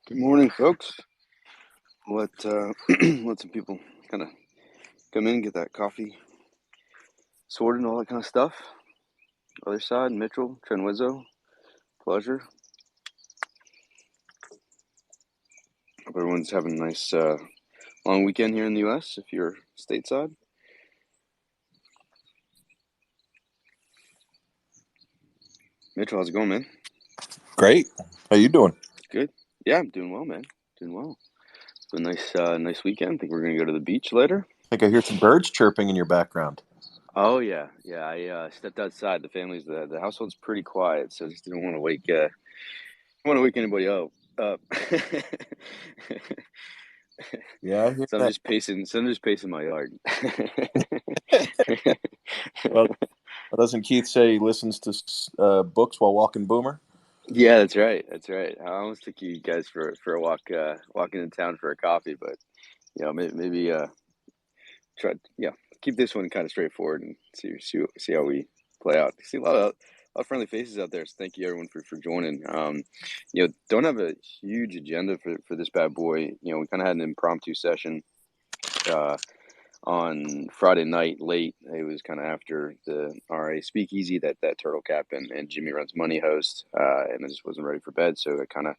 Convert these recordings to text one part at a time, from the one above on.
Good morning, folks. Let let some people kind of come in, get that coffee sorted and all that kind of stuff. Other side, Mitchell, Trenwizzo, pleasure. Hope everyone's having a nice long weekend here in the U.S. if you're stateside. Mitchell, how's it going, man? Great. How you doing? Good. Yeah, I'm doing well, man. Doing well. It's a nice weekend. I think we're gonna go to the beach later. I think I hear some birds chirping in your background. Oh yeah. I stepped outside. The household's pretty quiet, so I just didn't want to wake anybody up. Up. Yeah, I hear So I'm that. just pacing my yard. Well, doesn't Keith say he listens to books while walking Boomer? Yeah, that's right. That's right. I almost took you guys for a walking in town for a coffee, but maybe try keep this one kind of straightforward and see how we play out. See a lot of friendly faces out there. So thank you everyone for joining. Don't have a huge agenda for this bad boy. We kind of had an impromptu session. Uh, on Friday night late. It was kind of after the RA Speakeasy that Turtle Cap and Jimmy Runs Money host, and I just wasn't ready for bed, so I kind of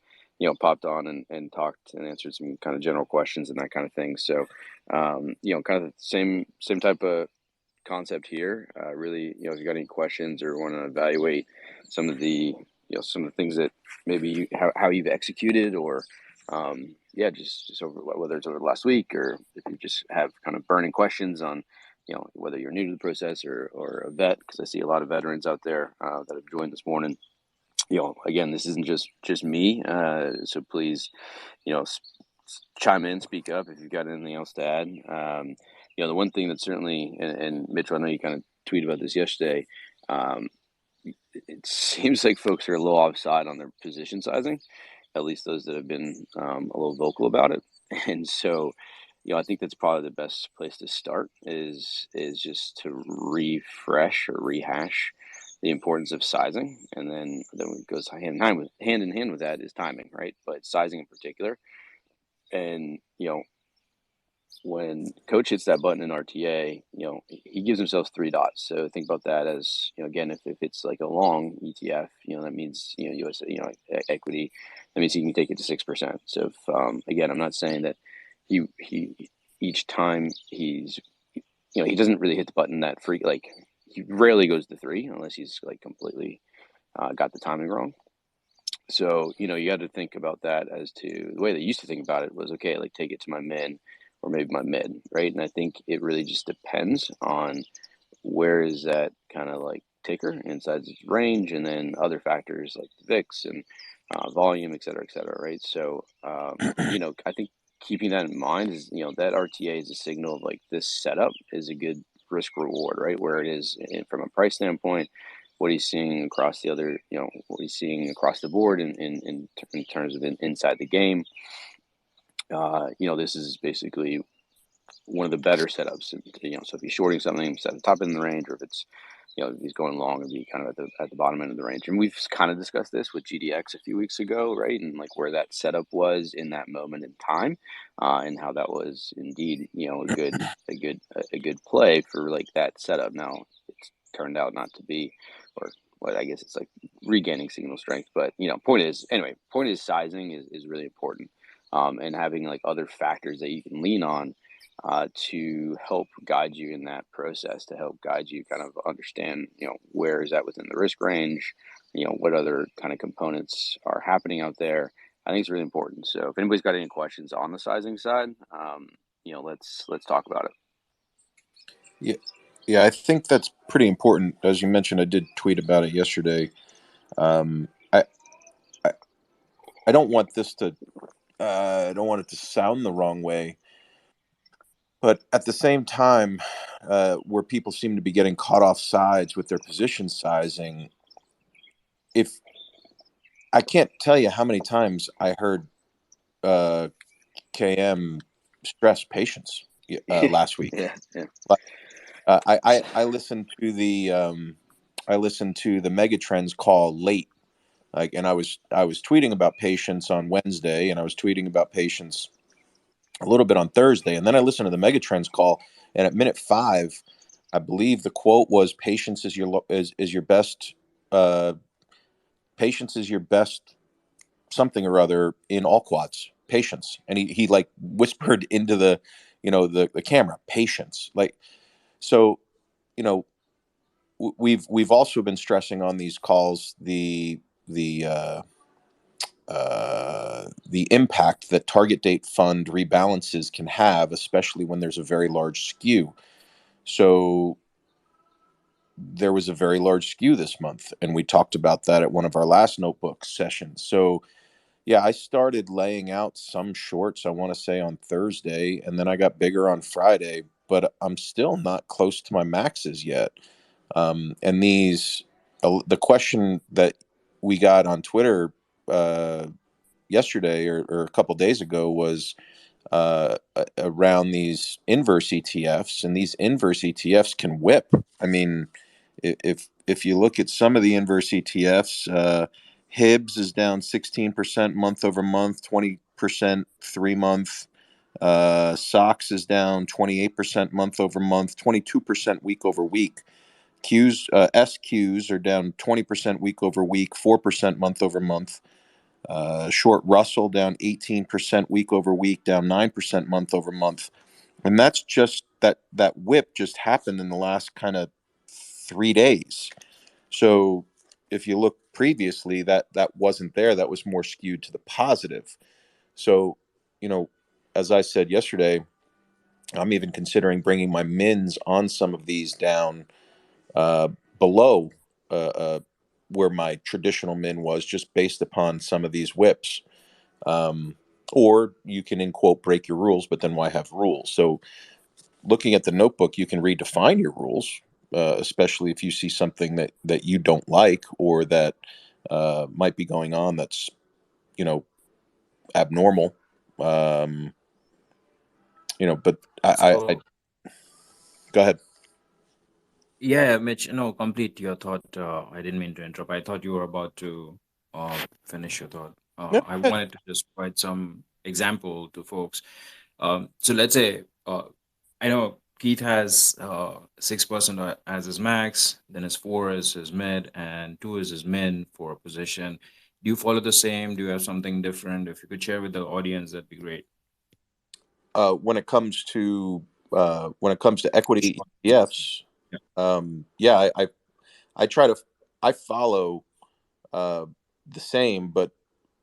popped on and talked and answered some kind of general questions and that kind of thing. So kind of the same type of concept here. Really, if you got any questions or want to evaluate some of the some of the things that maybe how you've executed or just over whether it's over the last week or if you just have kind of burning questions on whether you're new to the process or a vet, because I see a lot of veterans out there that have joined this morning. Again, this isn't just me, so please chime in, speak up if you've got anything else to add. The one thing that certainly, and Mitchell, I know you kind of tweeted about this yesterday. Um, it seems like folks are a little offside on their position sizing, at least those that have been a little vocal about it. And so, I think that's probably the best place to start is just to refresh or rehash the importance of sizing, and then it goes hand in hand with that is timing, right? But sizing in particular, and when coach hits that button in RTA, he gives himself three dots. So think about that as, again, if it's like a long ETF, that means, US, equity, that means he can take it to 6%. So if, again, I'm not saying that he each time he doesn't really hit the button that free, like he rarely goes to three unless he's like completely got the timing wrong. So, you got to think about that as to the way they used to think about it was, okay, like take it to my min or maybe my mid, right? And I think it really just depends on where is that kind of like ticker inside its range, and then other factors like the VIX and volume, et cetera, right? So, I think keeping that in mind is, that RTA is a signal of like this setup is a good risk reward, right? Where it is from a price standpoint, what he's seeing across the other, what he's seeing across the board in terms of inside the game. This is basically one of the better setups. So if he's shorting something, it's at the top end of the range, or if it's if he's going long, it'd be kind of at the bottom end of the range. And we've kind of discussed this with GDX a few weeks ago, right? And like where that setup was in that moment in time, and how that was indeed a good play for like that setup. Now it's turned out not to be, or what I guess it's like regaining signal strength. But point is sizing is really important, and having like other factors that you can lean on to help guide you in that process, to help guide you kind of understand, where is that within the risk range, what other kind of components are happening out there. I think it's really important. So if anybody's got any questions on the sizing side, let's talk about it. Yeah, yeah, I think that's pretty important. As you mentioned, I did tweet about it yesterday. Um, I, I I don't want this to I don't want it to sound the wrong way, but at the same time, where people seem to be getting caught off sides with their position sizing, if I can't tell you how many times I heard uh, KM stress patience last week. Yeah, yeah. I listened to the Megatrends call late Like, and I was tweeting about patience on Wednesday, and I was tweeting about patience a little bit on Thursday, and then I listened to the Megatrends call, and at minute 5, I believe the quote was, "Patience is is your best. Uh, patience is your best something or other in all quads. Patience." And he like whispered into the, the camera, "Patience." Like, so, you know, we've also been stressing on these calls the the impact that target date fund rebalances can have, especially when there's a very large skew. So there was a very large skew this month, and we talked about that at one of our last notebook sessions. So yeah, I started laying out some shorts, I want to say on Thursday, and then I got bigger on Friday, but I'm still not close to my maxes yet. And the question that we got on Twitter yesterday, or a couple days ago, was around these inverse ETFs, and these inverse ETFs can whip. I mean, if you look at some of the inverse ETFs, Hibbs is down 16% month over month, 20% 3 month. SOX is down 28% month over month, 22% week over week. SQs are down 20% week over week, 4% month over month. Short Russell down 18% week over week, down 9% month over month. And that's just that whip just happened in the last kind of 3 days. So if you look previously, that wasn't there. That was more skewed to the positive. So, you know, as I said yesterday, I'm even considering bringing my mins on some of these down uh, below uh, uh, where my traditional min was, just based upon some of these whips. Um, or you can, in quote, break your rules, but then why have rules? So looking at the notebook, you can redefine your rules, especially if you see something that you don't like, or that might be going on that's, you know, abnormal. Um, but I So go ahead. yeah, Mitch, no, complete your thought. I didn't mean to interrupt. I thought you were about to finish your thought. Yeah, I wanted to just provide some example to folks. So let's say I know Keith has 6% as his max, then his 4 is his mid, and 2 is his min for a position. Do you follow the same? Do you have something different? If you could share with the audience, that'd be great. when it comes to equity Sure. ETFs, Yeah. yeah, I try to I follow uh, the same, but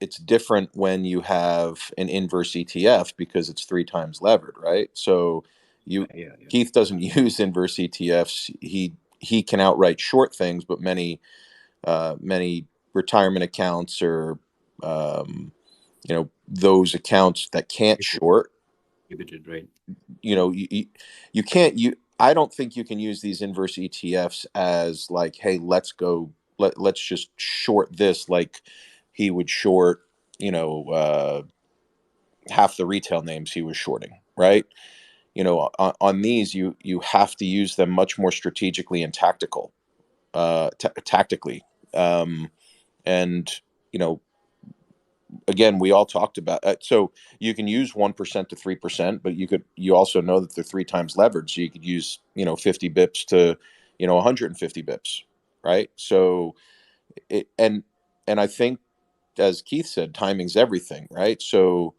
it's different when you have an inverse ETF because it's 3 times levered, right? So you Yeah, yeah. Keith doesn't use inverse ETFs. He can outright short things, but many retirement accounts, or those accounts that can't If short, it did right. you can't you I don't think you can use these inverse ETFs as like, hey, let's just short this, like he would short, half the retail names he was shorting, right? On these, you have to use them much more strategically and tactically. um and you know Again, we all talked about, so you can use 1% to 3%, but you also know that they're 3 times levered, so you could use 50 bips to 150 bips, right? So it and I think, as Keith said, timing's everything, right? So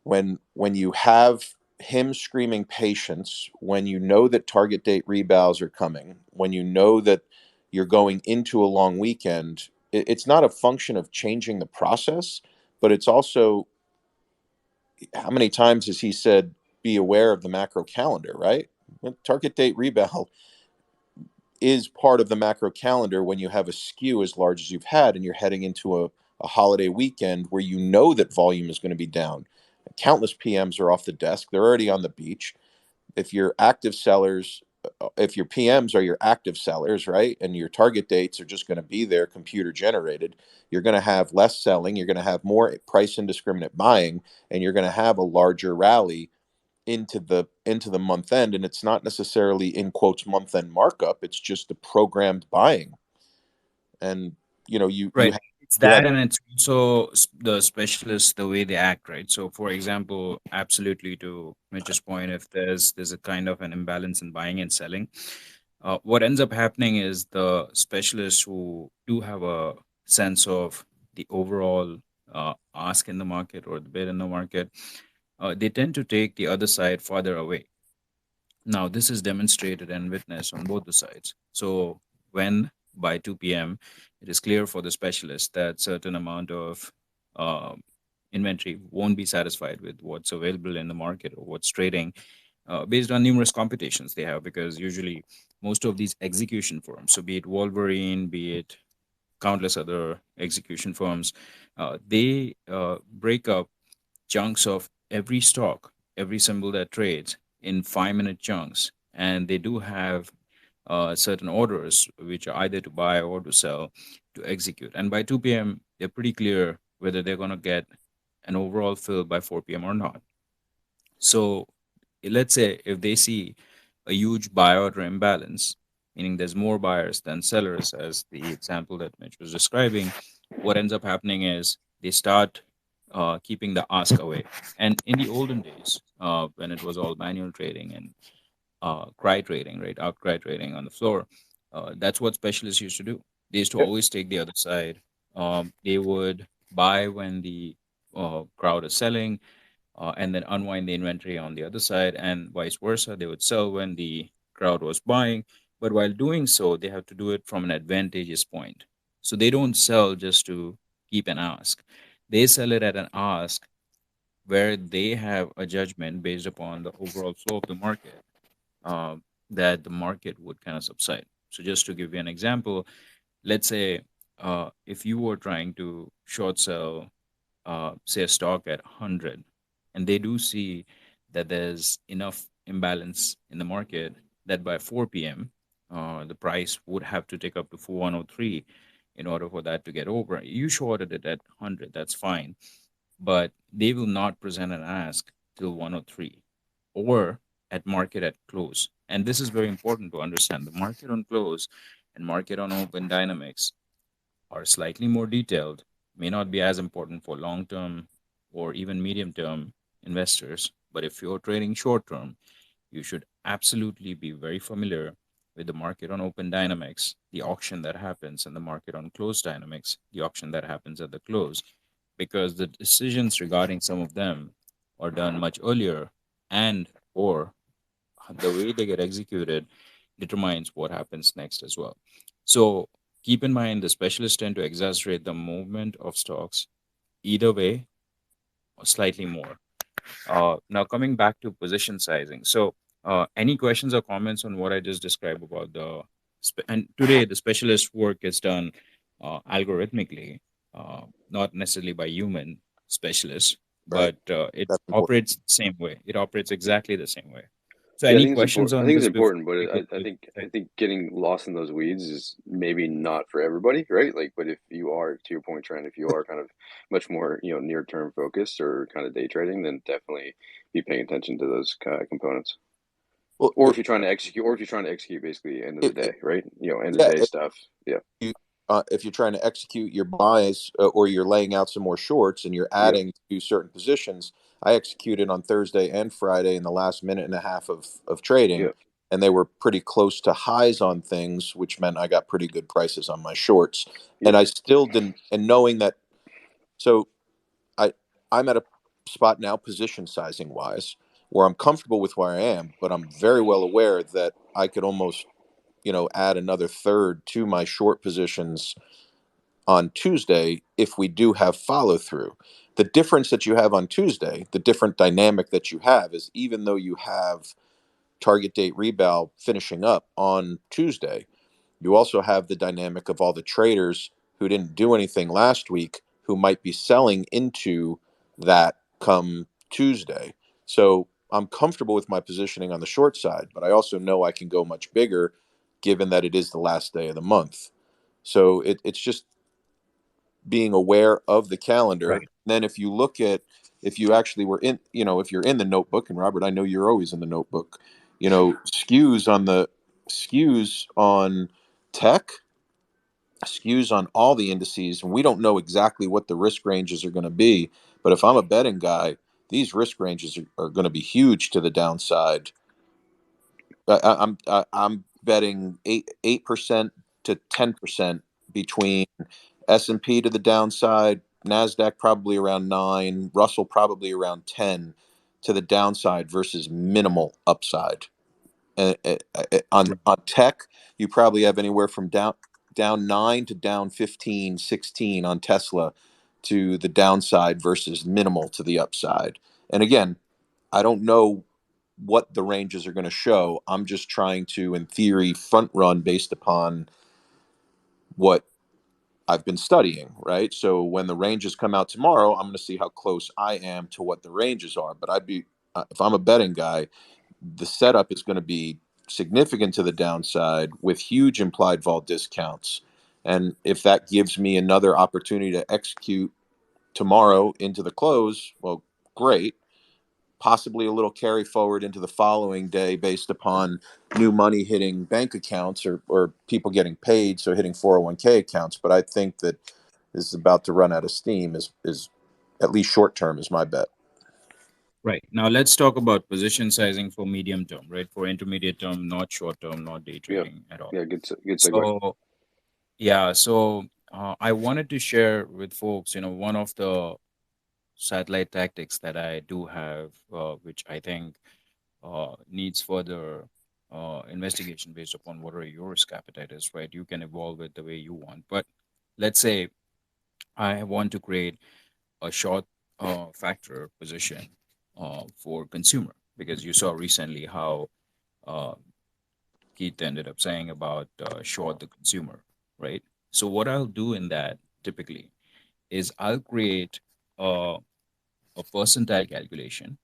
when you have him screaming patience, when you know that target date rebounds are coming, when you know that you're going into a long weekend, it's not a function of changing the process, but it's also, how many times has he said, be aware of the macro calendar, right? Target date rebound is part of the macro calendar when you have a skew as large as you've had, and you're heading into a holiday weekend where you know that volume is going to be down. Countless PMs are off the desk, they're already on the beach. If your active sellers, if your PMs are your active sellers, right, and your target dates are just going to be there, computer generated, you're going to have less selling, you're going to have more price indiscriminate buying, and you're going to have a larger rally into the month end. And it's not necessarily, in quotes, month end markup, it's just a programmed buying. And you Right. have, It's you that, had. and it's also the specialists, the way they act, right? So, for example, absolutely to Mitch's point, if there's a kind of an imbalance in buying and selling, what ends up happening is the specialists who do have a sense of the overall ask in the market or the bid in the market, they tend to take the other side farther away. Now, this is demonstrated and witnessed on both the sides. So, when by 2 p.m., it is clear for the specialist that certain amount of uh, inventory won't be satisfied with what's available in the market or what's trading, based on numerous computations they have, because usually most of these execution firms, so be it Wolverine, be it countless other execution firms, they break up chunks of every stock, every symbol that trades in 5 minute chunks. And they do have certain orders, which are either to buy or to sell, to execute. And by 2 p.m., they're pretty clear whether they're going to get an overall fill by 4 p.m. or not. So let's say if they see a huge buy order imbalance, meaning there's more buyers than sellers, as the example that Mitch was describing, what ends up happening is they start keeping the ask away. And in the olden days, when it was all manual trading and cry trading, right, outcry trading on the floor, that's what specialists used to do. They used to Yeah. always take the other side. They would buy when the crowd is selling, and then unwind the inventory on the other side, and vice versa. They would sell when the crowd was buying, but while doing so, they have to do it from an advantageous point. So they don't sell just to keep an ask. They sell it at an ask where they have a judgment based upon the overall flow of the market, that the market would kind of subside. So just to give you an example, let's say if you were trying to short sell, say, a stock at 100, and they do see that there's enough imbalance in the market that by 4 p.m., the price would have to take up to 103 in order for that to get over. You shorted it at 100, that's fine, but they will not present an ask till 103 or at market at close. And this is very important to understand. The market on close and market on open dynamics are slightly more detailed, may not be as important for long term or even medium term investors. But if you're trading short term, you should absolutely be very familiar with the market on open dynamics, the auction that happens, and the market on close dynamics, the auction that happens at the close, because the decisions regarding some of them are done much earlier, and or the way they get executed determines what happens next as well. So keep in mind the specialists tend to exaggerate the movement of stocks either way or slightly more. Now coming back to position sizing. So any questions or comments on what I just described about and today the specialist work is done algorithmically, not necessarily by human specialists, Right. but it That's important. operates the same way. It operates exactly the same way. So Yeah, I any think it's questions important. I on think it's this before important, but we go I to think tech? getting lost in those weeds is maybe not for everybody, right? Like, but if you are, to your point, Trent, if you are kind of much more, near term focused or kind of day trading, then definitely be paying attention to those components. Well, Or if you're trying to execute, basically end of the it, day, right? End of yeah, the day stuff. Yeah. if you're trying to execute your buys, or you're laying out some more shorts and you're Yep. adding to certain positions. I executed on Thursday and Friday in the last minute and a half of trading, Yep. and they were pretty close to highs on things, which meant I got pretty good prices on my shorts. And Yep. I still didn't, and knowing that, so I I'm at a spot now, position sizing wise, where I'm comfortable with where I am, but I'm very well aware that I could almost, add another third to my short positions on Tuesday if we do have follow through. The difference that you have on Tuesday, the different dynamic that you have, is even though you have target date rebound finishing up on Tuesday, you also have the dynamic of all the traders who didn't do anything last week who might be selling into that come Tuesday. So I'm comfortable with my positioning on the short side, but I also know I can go much bigger given that it is the last day of the month. So it's just being aware of the calendar. Right. Then if you actually were in, if you're in the notebook, and Robert, I know you're always in the notebook, skews on tech skews on all the indices, and we don't know exactly what the risk ranges are going to be. But if I'm a betting guy, these risk ranges are going to be huge to the downside. I'm betting 8% to 10% between S&P to the downside, Nasdaq probably around 9, Russell probably around 10 to the downside versus minimal upside. On tech, you probably have anywhere from down 9 to down 15, 16 on Tesla to the downside versus minimal to the upside. And again, I don't know what the ranges are going to show. I'm just trying to, in theory, front run based upon what I've been studying, right? So when the ranges come out tomorrow, I'm going to see how close I am to what the ranges are. But if I'm a betting guy, the setup is going to be significant to the downside with huge implied vol discounts. And if that gives me another opportunity to execute tomorrow into the close, well, great. Possibly a little carry forward into the following day based upon new money hitting bank accounts or people getting paid, so hitting 401k accounts. But I think that this is about to run out of steam, is at least short term, is my bet. Right. Now let's talk about position sizing for medium term, right? For intermediate term, not short term, not day Yeah. trading at all. Yeah. Good segue. So I wanted to share with folks, one of the satellite tactics that I do have, which I think needs further investigation based upon whatever your risk appetite is, right? You can evolve it the way you want. But let's say I want to create a short factor position for consumer, because you saw recently how uh, Keith ended up saying about short the consumer, right? So what I'll do in that typically is I'll create a, a percentile calculation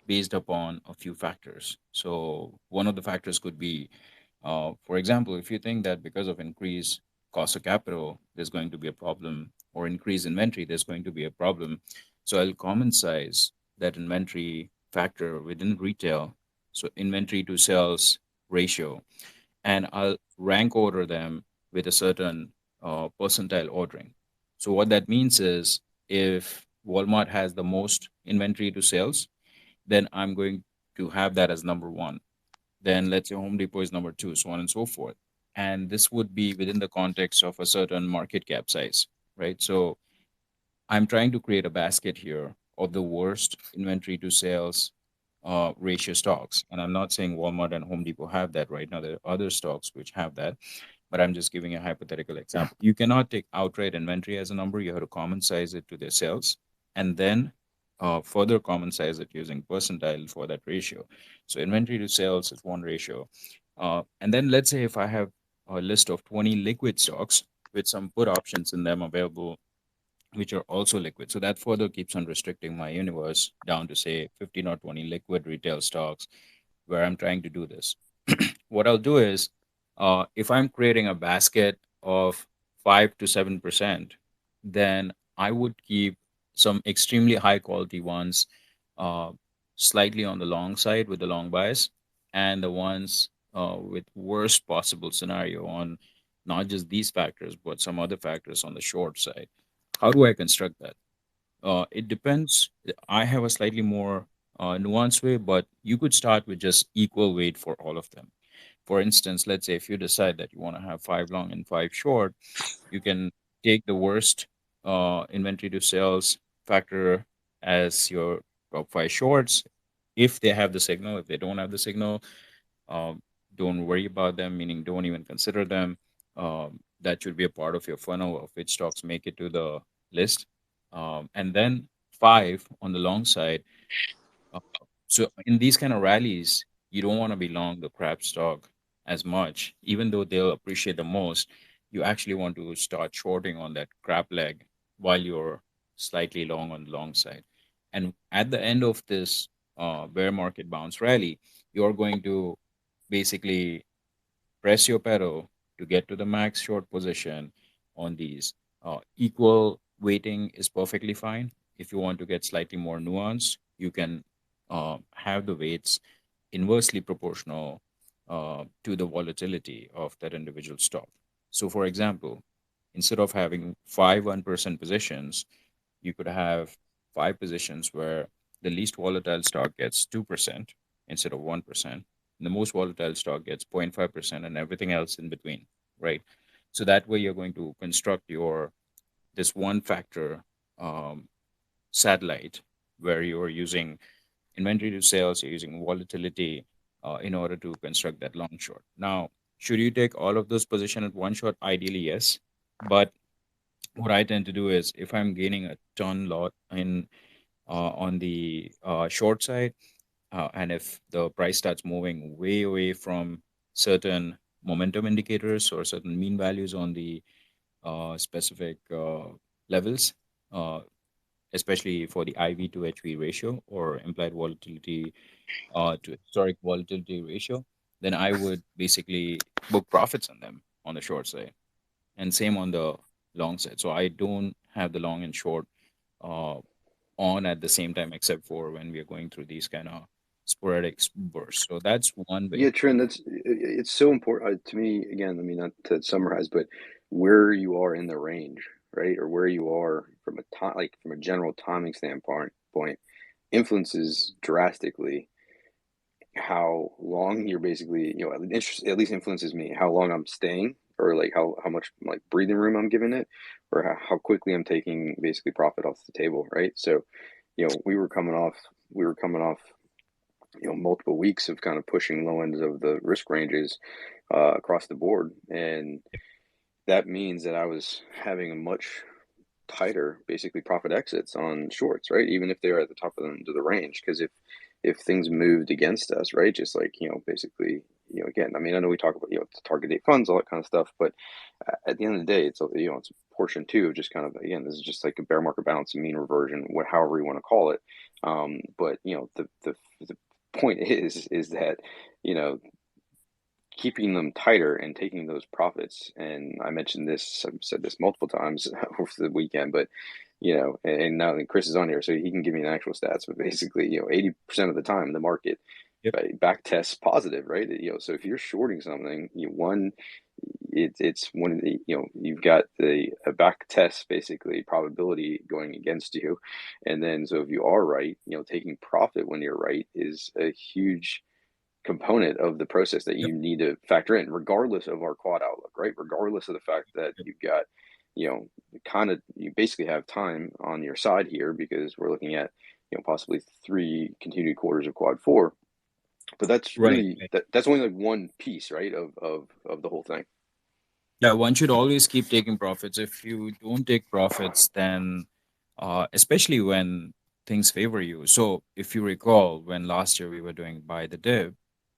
based upon a few factors. So one of the factors could be, for example, if you think that because of increased cost of capital, there's going to be a problem, or increased inventory, there's going to be a problem. So I'll common size that inventory factor within retail, so inventory to sales ratio, and I'll rank order them with a certain percentile ordering. So what that means is if Walmart has the most inventory to sales, then I'm going to have that as number one. Then let's say Home Depot is number two, so on and so forth. And this would be within the context of a certain market cap size, right? So I'm trying to create a basket here of the worst inventory to sales ratio stocks. And I'm not saying Walmart and Home Depot have that right now. There are other stocks which have that, but I'm just giving a hypothetical example. You cannot take outright inventory as a number. You have to common size it to their sales, and then further common size it using percentile for that ratio. So inventory to sales is one ratio. And then let's say if I have a list of 20 liquid stocks with some put options in them available, which are also liquid. So that further keeps on restricting my universe down to say 15 or 20 liquid retail stocks where I'm trying to do this. What I'll do is, if I'm creating a basket of 5 to 7%, then I would keep some extremely high quality ones uh, slightly on the long side with the long bias, and the ones with worst possible scenario on not just these factors, but some other factors on the short side. How do I construct that? It depends. I have a slightly more nuanced way, but you could start with just equal weight for all of them. For instance, let's say if you decide that you want to have 5 long and 5 short, you can take the worst inventory to sales factor as your top 5 shorts. If they have the signal, if they don't have the signal, um, don't worry about them, meaning don't even consider them. That should be a part of your funnel of which stocks make it to the list. And then 5 on the long side. Uh, so in these kind of rallies, you don't want to be long the crap stock as much, even though they'll appreciate the most. You actually want to start shorting on that crap leg while you're slightly long on the long side. And at the end of this bear market bounce rally, you're going to basically press your pedal to get to the max short position on these. Equal weighting is perfectly fine. If you want to get slightly more nuanced, you can have the weights inversely proportional to the volatility of that individual stock. So, for example, instead of having 5 1% positions, you could have 5 positions where the least volatile stock gets 2% instead of 1%. And the most volatile stock gets 0.5% and everything else in between, right? So that way you're going to construct your this one factor um, satellite where you're using inventory to sales, you're using volatility in order to construct that long short. Now, should you take all of those positions at one shot? Ideally, yes. But what I tend to do is if I'm gaining a ton lot in on the short side, and if the price starts moving way away from certain momentum indicators or certain mean values on the specific levels, uh, especially for the IV to HV ratio or implied volatility to historic volatility ratio, then I would basically book profits on them on the short side, and same on the long side. So I don't have the long and short uh, on at the same time, except for when we are going through these kind of sporadic bursts. So that's one Yeah, way. Trent, it's so important to me. Again, I mean, not to summarize, but where you are in the range, right, or where you are from a time, like from a general timing standpoint, influences drastically how long you're basically, at least influences me how long I'm staying, or like how much like breathing room I'm giving it, or how quickly I'm taking basically profit off the table, right? So, we were coming off multiple weeks of kind of pushing low ends of the risk ranges across the board, and that means that I was having a much tighter basically profit exits on shorts, right? Even if they're at the top of the range, because if things moved against us, right, just like basically, again, I mean, I know we talk about target date funds, all that kind of stuff, but at the end of the day, it's a portion too of just kind of, again, this is just like a bear market bounce, mean reversion, however you want to call it. But the point is that you know keeping them tighter and taking those profits. And I've said this multiple times over the weekend, but and now that Chris is on here, so he can give me an actual stats. But basically, 80% of the time, the market Yep. back tests positive, right? So if you're shorting something, it's one of the you've got a back test basically probability going against you, and then so if you are right, taking profit when you're right is a huge component of the process that Yep. you need to factor in, regardless of our quad outlook, right? Regardless of the fact that Yep. you've got, you basically have time on your side here because we're looking at, possibly 3 continued quarters of quad four. But that's Right. really Right. that's only like one piece, right, of the whole thing. Yeah, one should always keep taking profits. If you don't take profits, then especially when things favor you. So if you recall, when last year we were doing buy the dip,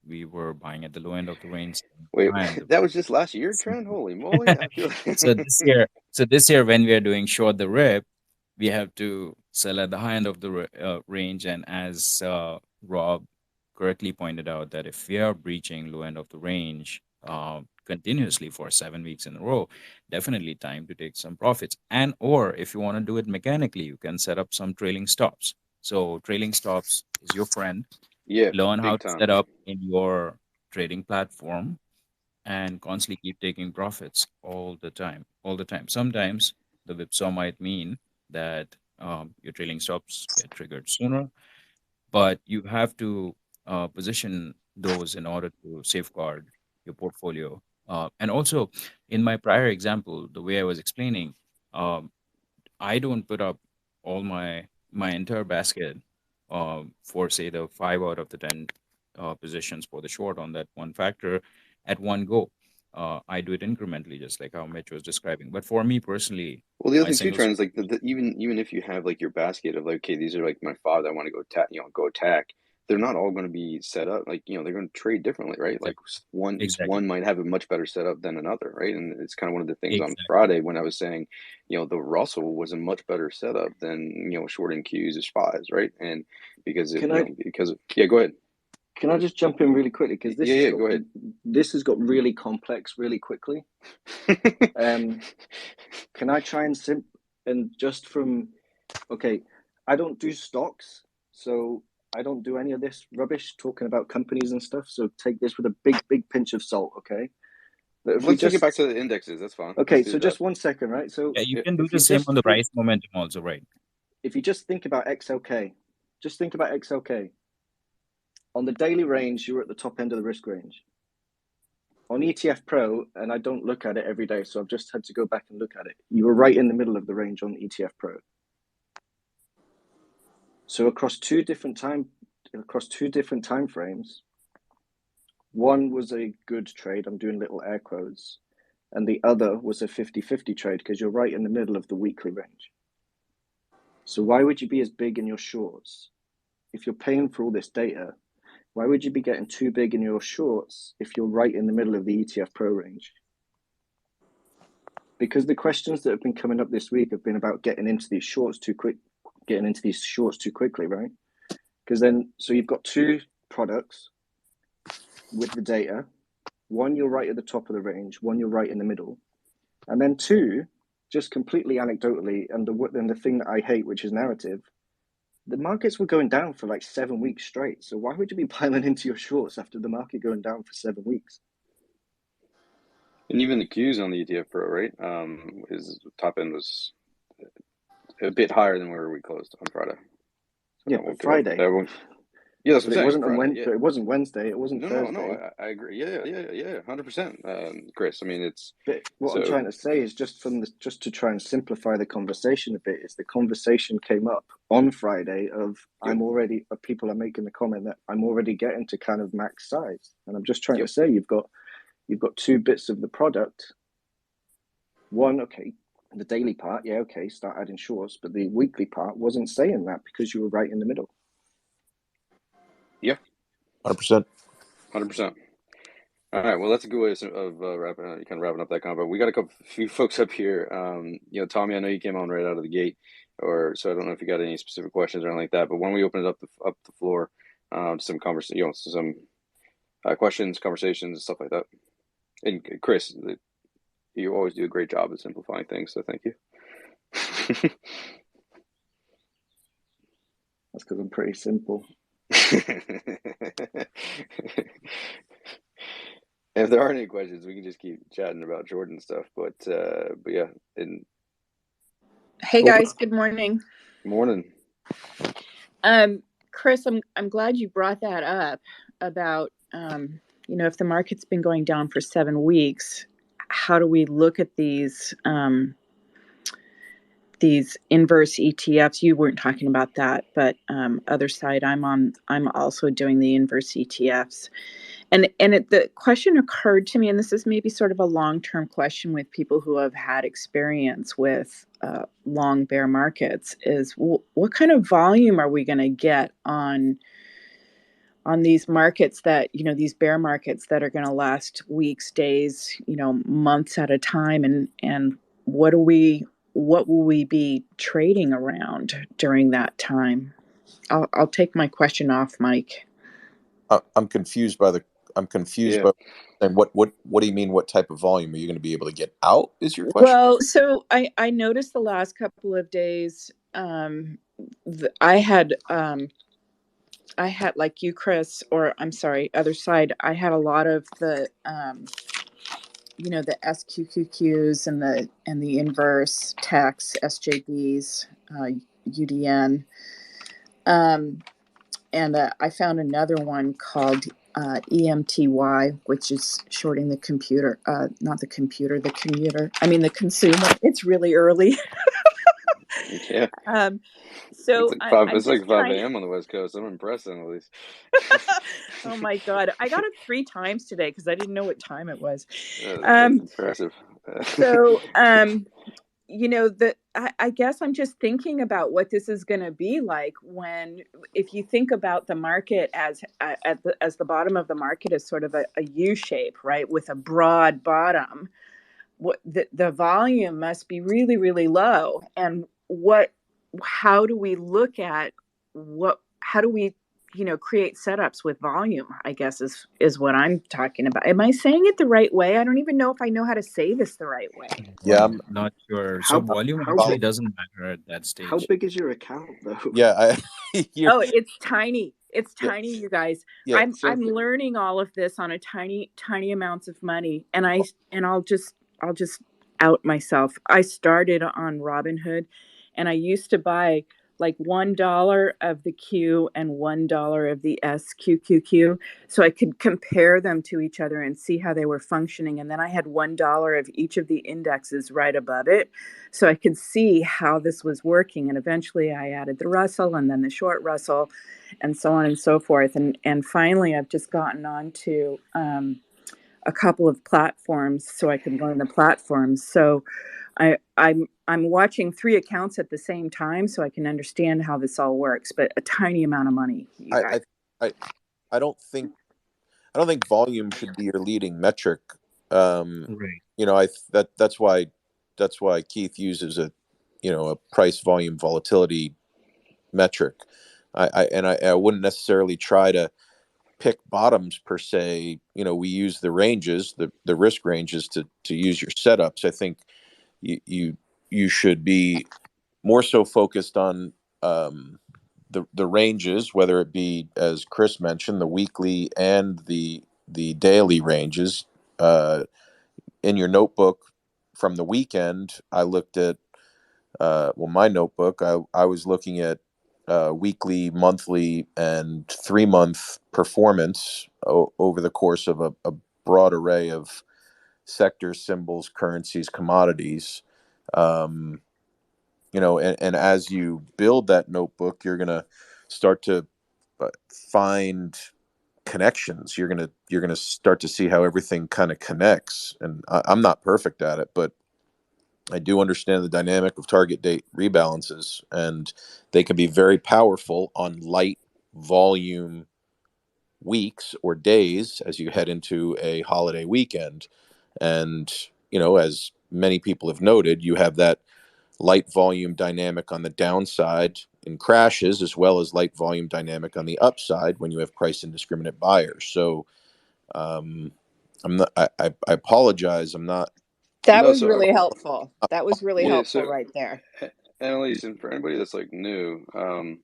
we were buying at the low end of the range, Wait, high end of that was just last year, the Trent? Holy moly! I feel so this year when we are doing short the rip, we have to sell at the high end of the range. And as Rob correctly pointed out, that if we are breaching low end of the range continuously for 7 weeks in a row, definitely time to take some profits. And or if you want to do it mechanically, you can set up some trailing stops. So trailing stops is your friend. yeah, Learn how big to time. set up in your trading platform and constantly keep taking profits all the time, all the time. Sometimes the whipsaw might mean that your trailing stops get triggered sooner, but you have to position those in order to safeguard your portfolio. And also, in my prior example, the way I was explaining, um, I don't put up all my entire basket for say the 5 out of the 10 positions for the short on that one factor at one go. I do it incrementally, just like how Mitch was describing. But for me personally, Well, the other my thing too, single Trent, is like even if you have like your basket of like, okay, these are like my five that I want to go attack. They're not all going to be set up like they're going to trade differently, right? Like exactly, exactly, one might have a much better setup than another, right? And it's kind of one of the things on exactly. Friday when I was saying, the Russell was a much better setup than shorting Qs or spies, right? And because Can I yeah, go ahead. just jump in really quickly because Yeah, go ahead. this has got really complex really quickly. Can I try and just from okay, I don't do stocks, so I don't do any of this rubbish talking about companies and stuff. So take this with a big pinch of salt, okay? But if we Let's take just it back to the indexes. That's fine. okay, Let's do so that. just 1 second, right? So Yeah, you Yeah, can do if the you same just on the think, price momentum also, right? if you just think about XLK, just think about XLK. On the daily range, you're at the top end of the risk range. On ETF Pro, and I don't look at it every day, so I've just had to go back and look at it. You were right in the middle of the range on ETF Pro. So across two different time frames, one was a good trade. I'm doing little air quotes. And the other was a 50-50 trade because you're right in the middle of the weekly range. So why would you be as big in your shorts? If you're paying for all this data, why would you be getting too big in your shorts if you're right in the middle of the ETF Pro range? Because the questions that have been coming up this week have been about getting into these shorts too quickly, right? Because then, so you've got two products with the data. One, you're right at the top of the range. One, you're right in the middle. And then two, just completely anecdotally, and the thing that I hate, which is narrative, the markets were going down for like 7 weeks straight. So why would you be piling into your shorts after the market going down for 7 weeks? And even the Qs on the ETF Pro, right? Is top end was a bit higher than where we closed on Friday. Yeah, but Friday. Yeah, that's what But I'm it saying. wasn't on Wednesday. It wasn't Wednesday. It wasn't Thursday. No, I agree. Yeah, 100%, Chris. I mean, it's. But what I'm trying to say is just to try and simplify the conversation a bit. Is the conversation came up on Friday of people are making the comment that I'm already getting to kind of max size, and I'm just trying to say you've got two bits of the product. One, okay, the daily part, yeah, okay, start adding shorts, but the weekly part wasn't saying that because you were right in the middle. Yeah, 100%. 100%. All right, well, that's a good way of wrapping up that convo. We got a few folks up here. Tommy, I know you came on right out of the gate, so I don't know if you got any specific questions or anything like that. But when we open it up the floor, some conversation, some questions, conversations, stuff like that. And Chris, you always do a great job of simplifying things, so thank you. That's because I'm pretty simple. If there aren't any questions, we can just keep chatting about Jordan stuff. But yeah. Hey guys, good morning. Morning. Chris, I'm glad you brought that up about if the market's been going down for 7 weeks, how do we look at these inverse ETFs? You weren't talking about that, but other side, I'm also doing the inverse ETFs. And the question occurred to me, and this is maybe sort of a long-term question with people who have had experience with long bear markets, is what kind of volume are we going to get on these markets that, these bear markets that are going to last weeks, days, months at a time, and what will we be trading around during that time? I'll take my question off, Mike. I'm confused by and what do you mean? What type of volume are you going to be able to get out? Is your question? Well, so I noticed the last couple of days, I had like you, Chris, or I'm sorry, other side. I had a lot of the the SQQQs and the inverse techs, SJBs, UDN, and I found another one called EMTY, which is shorting the computer, not the computer, the commuter. I mean the consumer. It's really early. Yeah. So it's like 5 a.m. on the West Coast. I'm impressed on at least. Oh my God. I got it 3 times today because I didn't know what time it was. That's impressive. So, I guess I'm just thinking about what this is going to be like if you think about the market as the bottom of the market is sort of a U shape, right? With a broad bottom, the volume must be really, really low. And how do we look at how do we, create setups with volume, I guess is what I'm talking about. Am I saying it the right way? I don't even know if I know how to say this the right way. Yeah, I'm not sure. So volume actually doesn't matter at that stage. How big is your account though? Yeah. Oh, it's tiny. It's Yeah, tiny, you guys. yeah. I'm learning all of this on a tiny amounts of money, and I'll just out myself. I started on Robinhood, and I used to buy like $1 of the Q and $1 of the SQQQ, so I could compare them to each other and see how they were functioning. And then I had $1 of each of the indexes right above it, so I could see how this was working. And eventually, I added the Russell and then the short Russell, and so on and so forth. And finally, I've just gotten on to a couple of platforms so I can learn the platforms. So I'm watching 3 accounts at the same time so I can understand how this all works. But a tiny amount of money, you guys. I don't think volume should be your leading metric. Right. That's why Keith uses a price volume volatility metric. I wouldn't necessarily try to pick bottoms per se. We use the ranges, the risk ranges to use your setups. I think you should be more so focused on the ranges, whether it be, as Chris mentioned, the weekly and the daily ranges. In your notebook from the weekend, I looked at my notebook. I was looking at weekly, monthly, and 3-month performance over the course of a broad array of sectors, symbols, currencies, commodities. And as you build that notebook, you're going to start to find connections. You're gonna start to see how everything kind of connects. And I'm not perfect at it, but I do understand the dynamic of target date rebalances, and they can be very powerful on light volume weeks or days as you head into a holiday weekend. And as many people have noted, you have that light volume dynamic on the downside in crashes, as well as light volume dynamic on the upside when you have price indiscriminate buyers. So I'm not. I apologize. I'm not. That No, was so really helpful. That was really yeah, helpful so right there. Annalise, and for anybody that's like new, I,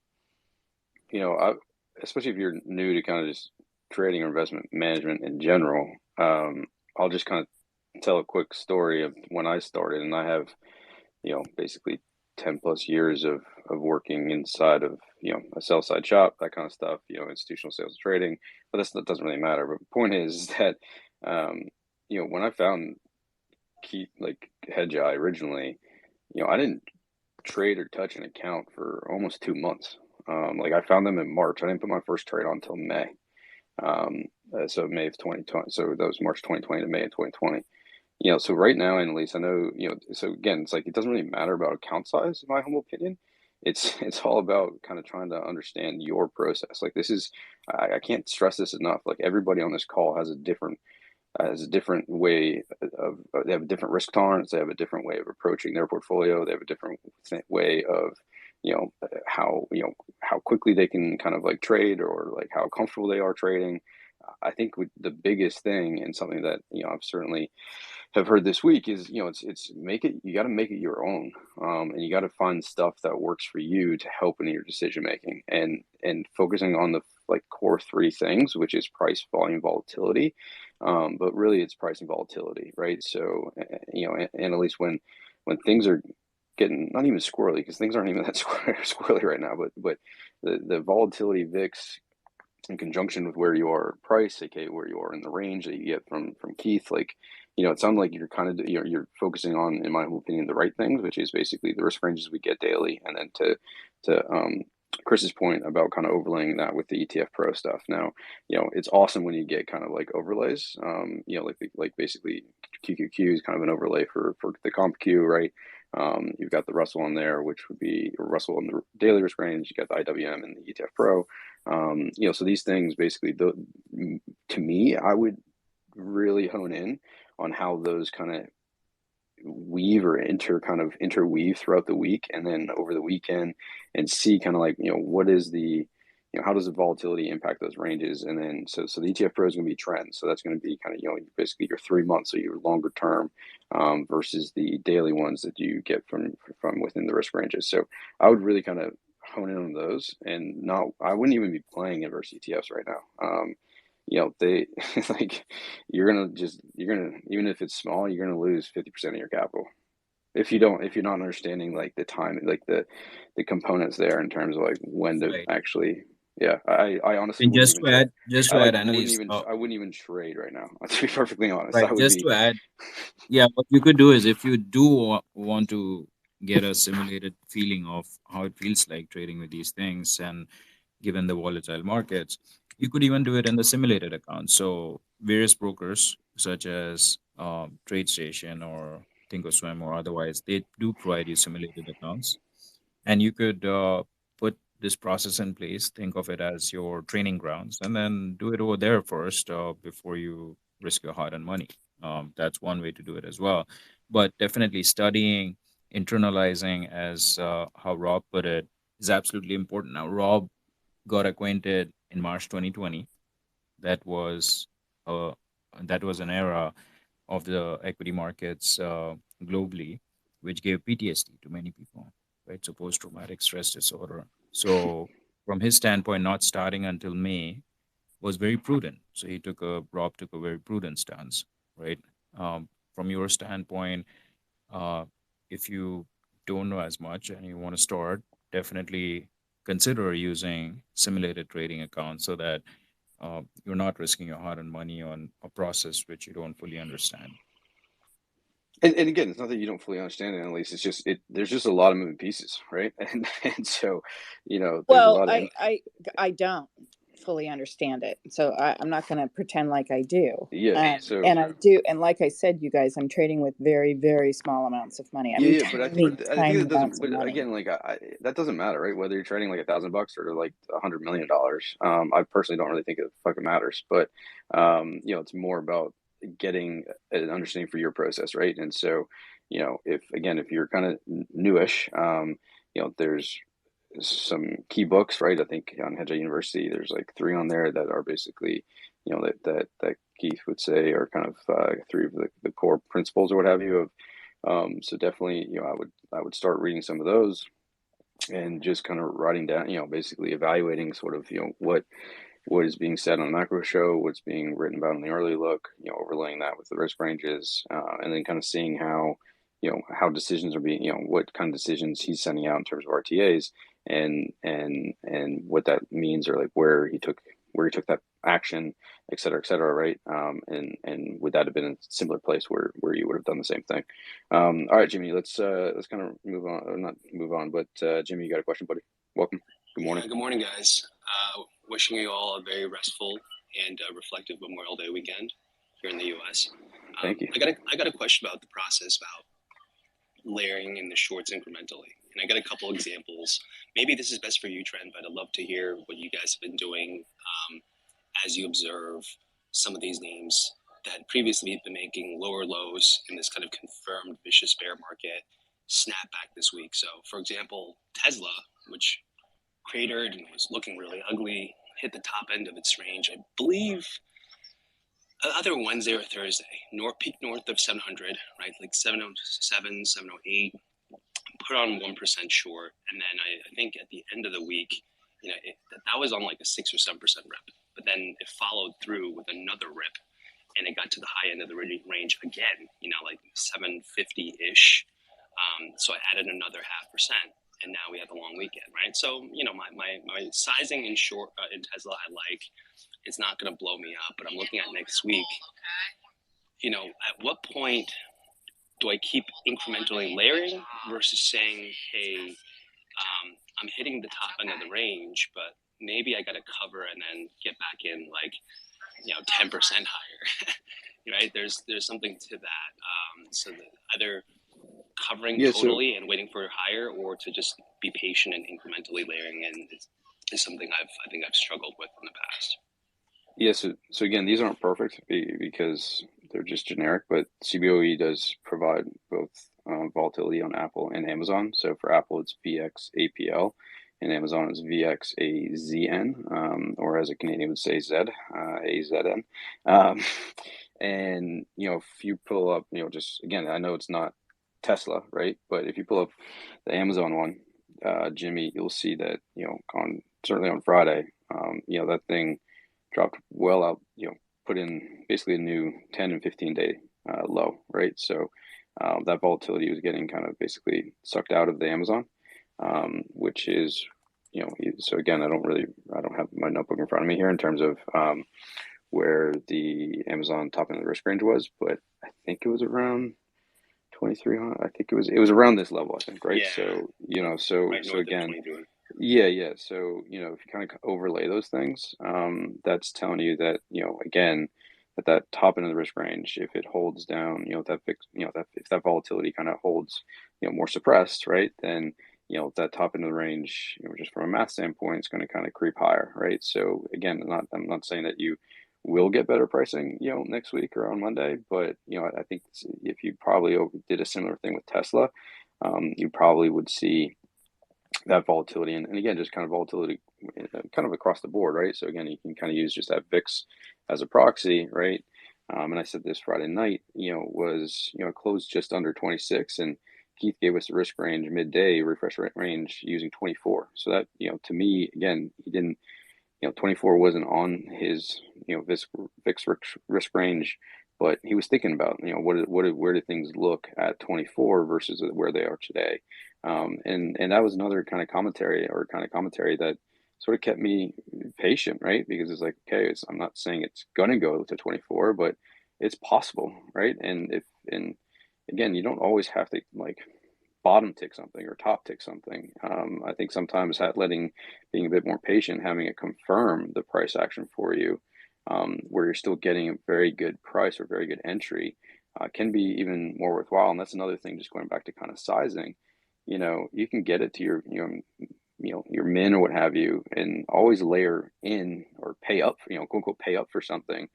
especially if you're new to kind of just trading or investment management in general, I'll just kind of tell a quick story of when I started, and I have, basically 10 plus years of working inside of, a sell side shop, that kind of stuff, institutional sales and trading, but that doesn't really matter. But the point is that, when I found Keith, like Hedgeye originally, I didn't trade or touch an account for almost 2 months. Like I found them in March. I didn't put my first trade on until May. So May of 2020. So that was March 2020 to May of 2020. So right now, Annalise, I know, so again, it's like it doesn't really matter about account size, in my humble opinion. It's all about kind of trying to understand your process. Like this is, I can't stress this enough. Like everybody on this call has a different way of, they have a different risk tolerance. They have a different way of approaching their portfolio. They have a different way of, how quickly they can kind of like trade, or like how comfortable they are trading. I think the biggest thing, and something that, I've certainly have heard this week, is, it's make it, you got to make it your own. And you got to find stuff that works for you to help in your decision making, and focusing on the like core 3 things, which is price, volume, volatility. But really it's price and volatility, right? So, and at least when things are getting not even squirrely, because things aren't even that squirrely right now, but the volatility VIX in conjunction with where you are price, aka where you are in the range that you get from Keith, like, it sounds like you're kind of, you're focusing on, in my opinion, the right things, which is basically the risk ranges we get daily, and then to Chris's point about kind of overlaying that with the ETF Pro stuff. Now, it's awesome when you get kind of like overlays, like basically QQQ is kind of an overlay for the CompQ, right? You've got the Russell on there, which would be Russell in the daily risk range. You got the IWM and the ETF Pro. So these things basically, to me, I would really hone in on how those kind of weave or interweave throughout the week, and then over the weekend, and see kind of like, what is the, how does the volatility impact those ranges? And then, so the ETF Pro is going to be trends. So that's going to be kind of, basically your 3 months, so your longer term, versus the daily ones that you get from within the risk ranges. So I would really kind of hone in on those, and not, I wouldn't even be playing inverse ETFs right now. They like, you're gonna, even if it's small, you're gonna lose 50% of your capital if you're not understanding like the time, like the components there in terms of like when to Right. actually. Yeah, I honestly And wouldn't even try. just I to like add, Annalise, I wouldn't even trade right now. To be perfectly honest, right, I would just be. to add, yeah, what you could do is if you do want to get a simulated feeling of how it feels like trading with these things, and given the volatile markets, you could even do it in the simulated account. So various brokers such as TradeStation or Thinkorswim or otherwise, they do provide you simulated accounts, and you could put this process in place. Think of it as your training grounds, and then do it over there first before you risk your hard-earned money. That's one way to do it as well. But definitely studying, internalizing, as how Rob put it, is absolutely important. Now, Rob got acquainted in March 2020. That was uh, that was an era of the equity markets globally, which gave PTSD to many people, right? So post-traumatic stress disorder. So from his standpoint, not starting until May was very prudent. So Rob took a very prudent stance, right? From your standpoint, uh, if you don't know as much and you want to start, definitely consider using simulated trading accounts so that you're not risking your hard-earned money on a process which you don't fully understand. And again, it's not that you don't fully understand it, at least it's just there's just a lot of moving pieces, right? And so, there's a Well, lot of I don't fully understand it, so I'm not going to pretend like I do. yeah. So And I do, and like I said, you guys, I'm trading with very, very small amounts of money. I mean, yeah, but tiny, I think tiny that doesn't. amounts of But money. again, like that doesn't matter, right? Whether you're trading like $1,000 or like $100 million. I personally don't really think it fucking matters. But it's more about getting an understanding for your process, right? And so, if you're kind of newish, there's some key books, right? I think on Hedge University, there's like three on there that are basically, that Keith would say are kind of three of the core principles or what have you of. So definitely, I would start reading some of those and just kind of writing down, basically evaluating sort of, what is being said on the macro show, what's being written about in the early look, overlaying that with the risk ranges, and then kind of seeing how, how decisions are being, what kind of decisions he's sending out in terms of RTAs, and what that means, or like where he took that action, et cetera, right? And would that have been a similar place where you would have done the same thing? All right, Jimmy, let's kind of move on, or not move on, but Jimmy, you got a question, buddy? Welcome. Good morning. Yeah, good morning, guys. Wishing you all a very restful and reflective Memorial Day weekend here in the U.S. Thank you. I got a question about the process about layering in the shorts incrementally, and I got a couple examples. Maybe this is best for you, Trent, but I'd love to hear what you guys have been doing as you observe some of these names that previously have been making lower lows in this kind of confirmed vicious bear market snap back this week. So, for example, Tesla, which cratered and was looking really ugly, hit the top end of its range, I believe, either Wednesday or Thursday. Peak north of 700, right? Like 707, 708. Put on 1% short, and then I think at the end of the week, that was on like a 6 or 7% rip. But then it followed through with another rip, and it got to the high end of the range again. Like 750 ish. So I added another 0.5%. And now we have a long weekend, right? So, my sizing in short in Tesla, I like. It's not going to blow me up, but I'm looking at next week. At what point do I keep incrementally layering versus saying, hey, I'm hitting the top end of the range, but maybe I got to cover and then get back in 10% higher, right? There's something to that. So that either covering totally and waiting for higher, or to just be patient and incrementally layering in is something I think I've struggled with in the past. Yes. So again, these aren't perfect because they're just generic, but CBOE does provide both volatility on Apple and Amazon. So for Apple, it's VXAPL, and Amazon is VXAZN, or as a Canadian would say, AZN. And if you pull up, just again, I know it's not Tesla, right? But if you pull up the Amazon one Jimmy, you'll see that, certainly on Friday, that thing dropped well out, put in basically a new 10 and 15-day low, right? So that volatility was getting kind of basically sucked out of the Amazon, which is, so again, I don't have my notebook in front of me here in terms of where the Amazon top end of the risk range was, but I think it was around 2,300. I think it was around this level, I think, right? Yeah. So, Right so north of again, 23. yeah. So, if you kind of overlay those things, that's telling you that, again, that top end of the risk range, if it holds down, if that volatility kind of holds, more suppressed, right? Then, that top end of the range, just from a math standpoint, is going to kind of creep higher, right? So again, I'm not saying that you will get better pricing, next week or on Monday, but, I think if you probably did a similar thing with Tesla, you probably would see that volatility and again just kind of volatility kind of across the board, right? So again, you can kind of use just that VIX as a proxy, right? And I said this Friday night, was closed just under 26, and Keith gave us a risk range midday refresh range using 24. So that, to me, again, he didn't, 24 wasn't on his, VIX risk range, but he was thinking about, where do things look at 24 versus where they are today. And that was another kind of commentary that sort of kept me patient, right? Because it's like, okay, I'm not saying it's gonna go to 24, but it's possible, right? And again, you don't always have to like bottom tick something or top tick something. I think sometimes being a bit more patient, having it confirm the price action for you, where you're still getting a very good price or very good entry, can be even more worthwhile. And that's another thing, just going back to kind of sizing. You can get it to your min or what have you, and always layer in or pay up, quote unquote, pay up for something,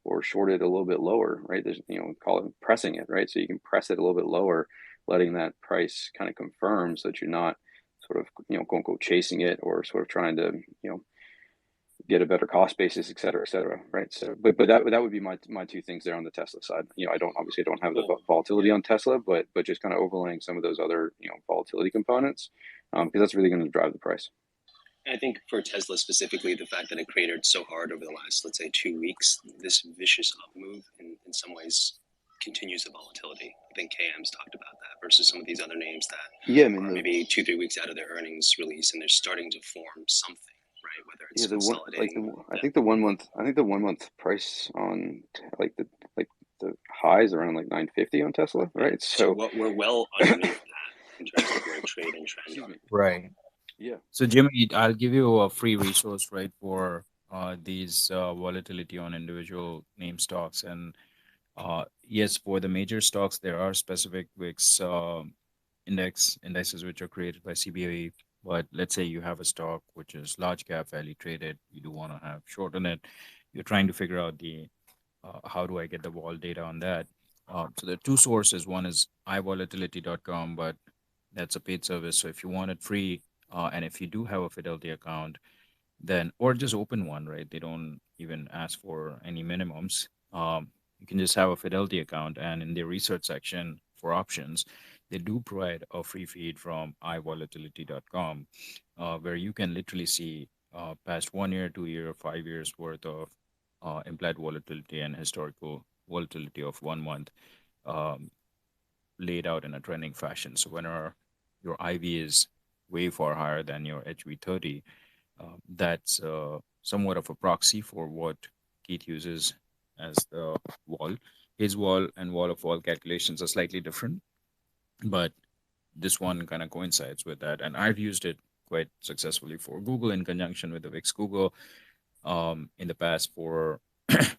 or short it a little bit lower, right? There's, call it pressing it, right? So you can press it a little bit lower, letting that price kind of confirm, so that you're not sort of, quote unquote, chasing it or sort of trying to, get a better cost basis, et cetera, right? So, but that would be my two things there on the Tesla side. I don't have the volatility on Tesla, but just kind of overlaying some of those other, volatility components, because that's really going to drive the price. And I think for Tesla specifically, the fact that it cratered so hard over the last, let's say, 2 weeks, this vicious up move in some ways continues the volatility. I think KM's talked about that versus some of these other names that Yeah, I are mean, maybe 2-3 weeks out of their earnings release and they're starting to form something, right? Whether it's yeah, consolidating. I think the 1 month price on the highs around like 950 on Tesla, right? So we're well underneath that in terms of where trade and trend Excuse are. me. Right. Yeah. So Jimmy, I'll give you a free resource, right, for these volatility on individual name stocks. And yes, for the major stocks, there are specific VIX indices which are created by CBOE. But let's say you have a stock which is large cap, fairly traded. You do want to have short on it. You're trying to figure out how do I get the vol data on that. So there are two sources. One is ivolatility.com, but that's a paid service. So if you want it free, and if you do have a Fidelity account, then, or just open one, right? They don't even ask for any minimums. You can just have a Fidelity account, and in their research section for options, they do provide a free feed from ivolatility.com, where you can literally see past 1 year, 2 year, 5 years worth of implied volatility and historical volatility of 1 month, laid out in a trending fashion. So when your IV is way far higher than your HV30, that's somewhat of a proxy for what Keith uses as the wall. His wall and wall of wall calculations are slightly different, but this one kind of coincides with that. And I've used it quite successfully for Google in conjunction with the VIX Google in the past for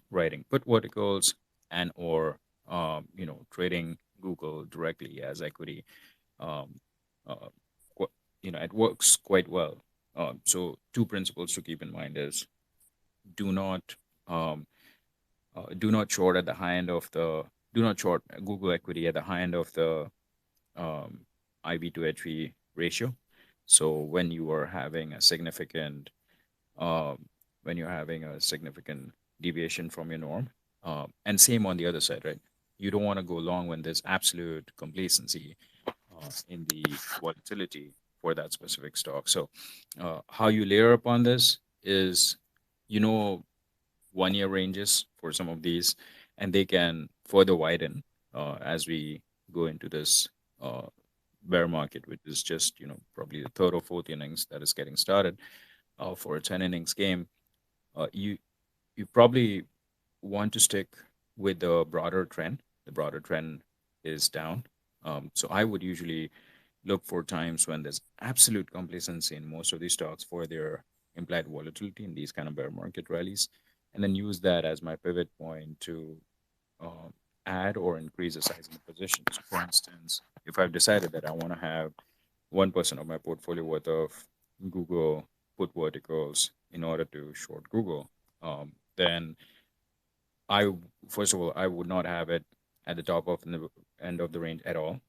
writing put verticals and or trading Google directly as equity. It works quite well. So two principles to keep in mind is do not short at the high end of the do not short Google equity at the high end of the IV to HV ratio. So when you are having a significant deviation from your norm, and same on the other side, right? You don't want to go long when there's absolute complacency in the volatility. for that specific stock. So how you layer upon this is, 1 year ranges for some of these, and they can further widen as we go into this uh, bear market, which is just, probably the third or fourth innings that is getting started for a 10 innings game. You probably want to stick with the broader trend. The broader trend is down. So I would usually look for times when there's absolute complacency in most of these stocks for their implied volatility in these kind of bear market rallies, and then use that as my pivot point to um, add or increase the size of the position. So for instance, if I've decided that I want to have 1% of my portfolio worth of Google put verticals in order to short Google, then I, first of all, I would not have it at the top of the end of the range at all.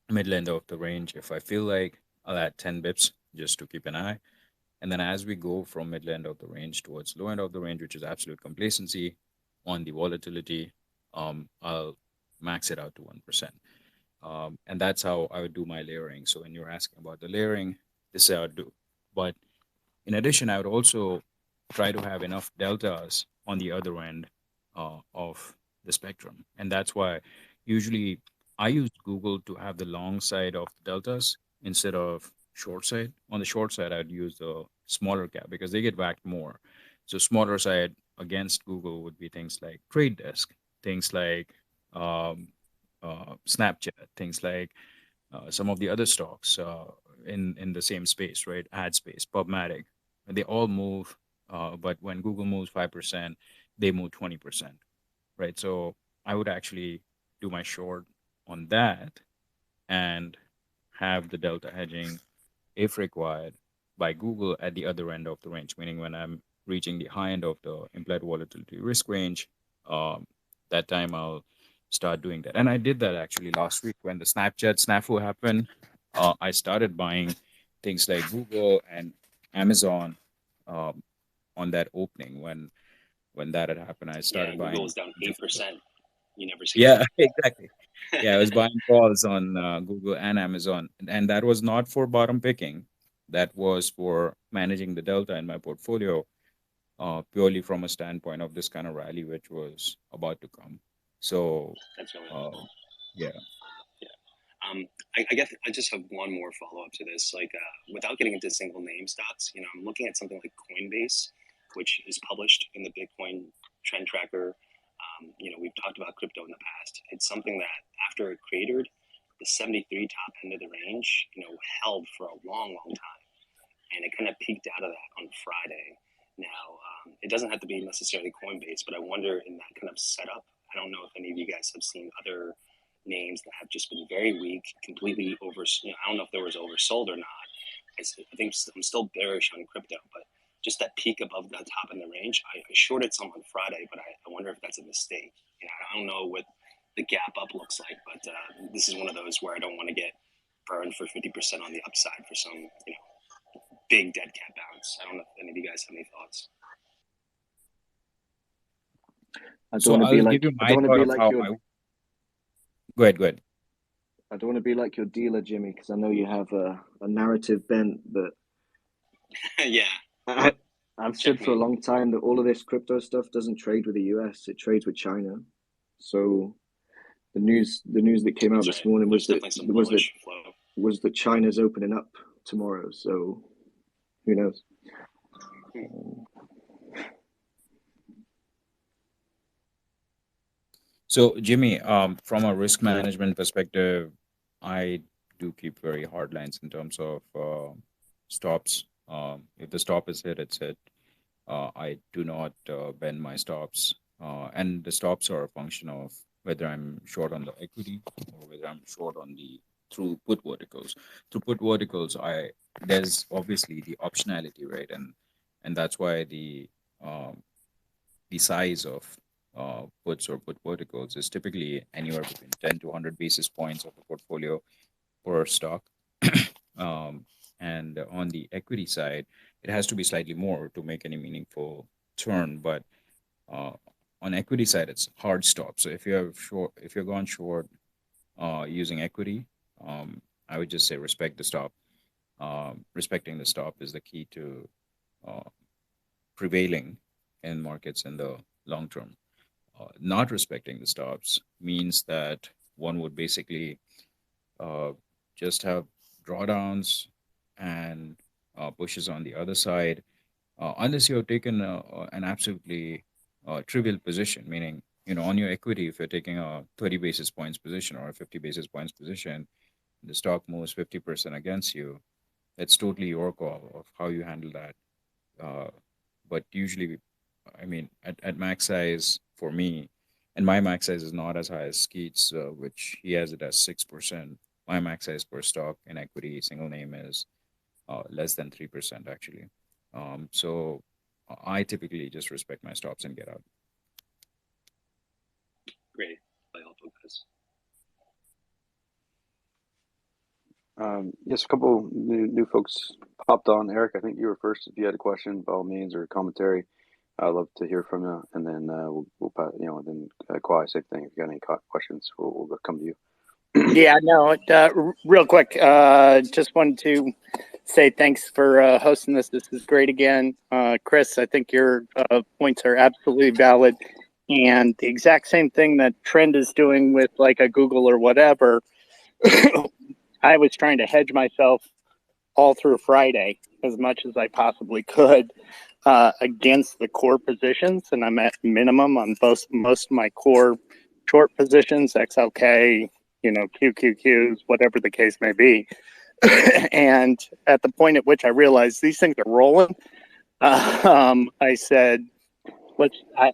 Middle end of the range, if I feel like, I'll add 10 bips just to keep an eye. And then as we go from middle end of the range towards low end of the range, which is absolute complacency on the volatility, I'll max it out to 1%. And that's how I would do my layering. So when you're asking about the layering, this is how I would do. But in addition, I would also try to have enough deltas on the other end of the spectrum. And that's why usually I use Google to have the long side of the deltas instead of short side. On the short side, I'd use the smaller cap because they get whacked more. So smaller side against Google would be things like Trade Desk, things like um, Snapchat, things like some of the other stocks in the same space, right? Ad space, Pubmatic, they all move, but when Google moves 5%, they move 20%, right? So I would actually do my short on that and have the delta hedging, if required, by Google at the other end of the range, meaning when I'm reaching the high end of the implied volatility risk range, um, that time I'll start doing that. And I did that actually last week when the Snapchat snafu happened. I started buying things like Google and Amazon um, on that opening when that had happened. I Yeah, started Google buying was down different. 8%. You never see Yeah, that. exactly. Yeah, I was buying calls on Google and Amazon, and that was not for bottom picking. That was for managing the delta in my portfolio, purely from a standpoint of this kind of rally, which was about to come. So, That's really uh, helpful. yeah. Yeah. I guess I just have one more follow up to this. Like, without getting into single name stocks, I'm looking at something like Coinbase, which is published in the Bitcoin trend tracker. We've talked about crypto in the past. It's something that after it cratered, the 73 top end of the range, held for a long, long time, and it kind of peaked out of that on Friday. Now, it doesn't have to be necessarily Coinbase, but I wonder in that kind of setup. I don't know if any of you guys have seen other names that have just been very weak, completely over. I don't know if there was oversold or not. I think I'm still bearish on crypto, but just that peak above the top in the range, I shorted some on Friday, but I wonder if that's a mistake. I don't know what the gap up looks like, but this is one of those where I don't want to get burned for 50% on the upside for some, big dead cat bounce. I don't know if any of you guys have any thoughts. I don't So want to be I'll like give you I my don't want to thought be of like how your I. Go ahead, go ahead. I don't want to be like your dealer, Jimmy, because I know you have a narrative bent. But Yeah, I've said for a checkmate. long time that all of this crypto stuff doesn't trade with the US; it trades with China. So the news that came out That's this right. morning There's was that definitely some was that bullish flow. was that China's opening up tomorrow. So who knows? So, Jimmy, from a risk management perspective, I do keep very hard lines in terms of stops. If the stop is hit, it's hit. I do not bend my stops, and the stops are a function of whether I'm short on the equity or whether I'm short on the through put verticals. Through put verticals, there's obviously the optionality, right? And that's why the size of puts or put verticals is typically anywhere between 10 to 100 basis points of a portfolio per stock. um, and on the equity side, it has to be slightly more to make any meaningful turn. But uh, on equity side, it's hard stop. So if you're gone short using equity, I would just say respect the stop. respecting the stop is the key to uh, prevailing in markets in the long term. Not respecting the stops means that one would basically uh, just have drawdowns and pushes on the other side, unless you have taken an absolutely trivial position, meaning, on your equity, if you're taking a 30 basis points position or a 50 basis points position, the stock moves 50% against you. That's totally your call of how you handle that. Uh, but usually, I mean, at max size for me, and my max size is not as high as Skeet's, which he has it as 6%. My max size per stock in equity single name is less than 3% actually. So I typically just respect my stops and get out. Great. Really helpful, guys. Yes, a couple new folks popped on. Eric, I think you were first. If you had a question, by all means, or commentary, I'd love to hear from you. And then we'll and then Kwai, same thing. If you got any questions, we'll come to you. Yeah, no, real quick. Just wanted to say thanks for hosting this. This is great again. Chris, I think your points are absolutely valid. And the exact same thing that Trend is doing with like a Google or whatever, I was trying to hedge myself all through Friday as much as I possibly could against the core positions. And I'm at minimum on most of my core short positions, XLK, QQQs, whatever the case may be. And at the point at which I realized these things are rolling, I said,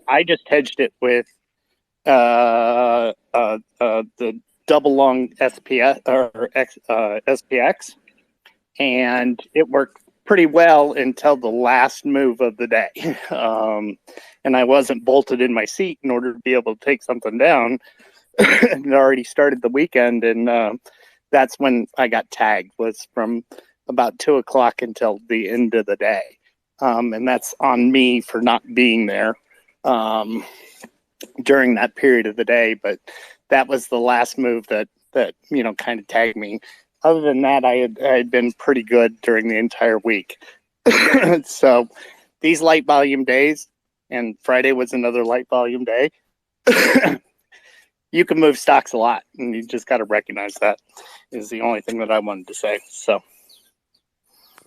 I just hedged it with the double long SPX or SPX, and it worked pretty well until the last move of the day. And I wasn't bolted in my seat in order to be able to take something down. It already started the weekend, and that's when I got tagged, was from about 2:00 until the end of the day. And that's on me for not being there during that period of the day. But that was the last move that kind of tagged me. Other than that, I had been pretty good during the entire week. So these light volume days, and Friday was another light volume day, you can move stocks a lot, and you just got to recognize that is the only thing that I wanted to say. So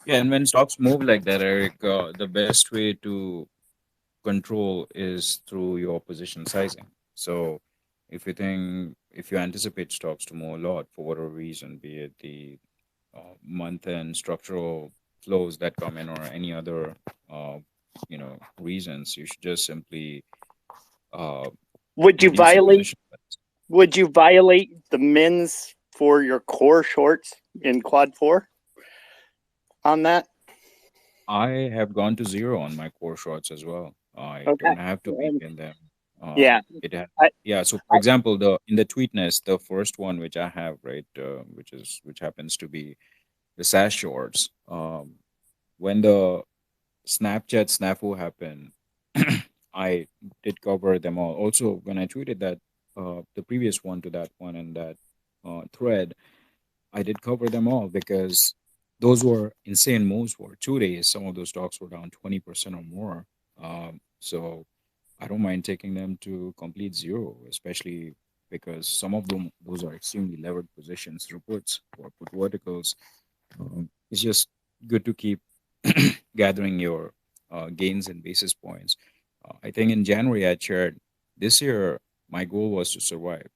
Yeah, and when stocks move like that, Eric, the best way to control is through your position sizing. So if you anticipate stocks to move a lot for whatever reason, be it the month-end structural flows that come in or any other reasons, you should just simply would you reduce your violate position size. would you violate the mins for your core shorts in quad 4 on that? I have gone to zero on my core shorts as well. I Okay. don't have to be in them. Yeah. So for example, in the Tweetness, the first one which I have, right, which happens to be the SAS shorts. When the Snapchat snafu happened, I did cover them all. Also, when I tweeted that the previous one to that one and that thread, I did cover them all because those were insane moves for 2 days. Some of those stocks were down 20% or more. So I don't mind taking them to complete zero, especially because some of them, those are extremely levered positions, reports or put verticals. It's just good to keep gathering your gains and basis points. I think in January I shared this year my goal was to survive.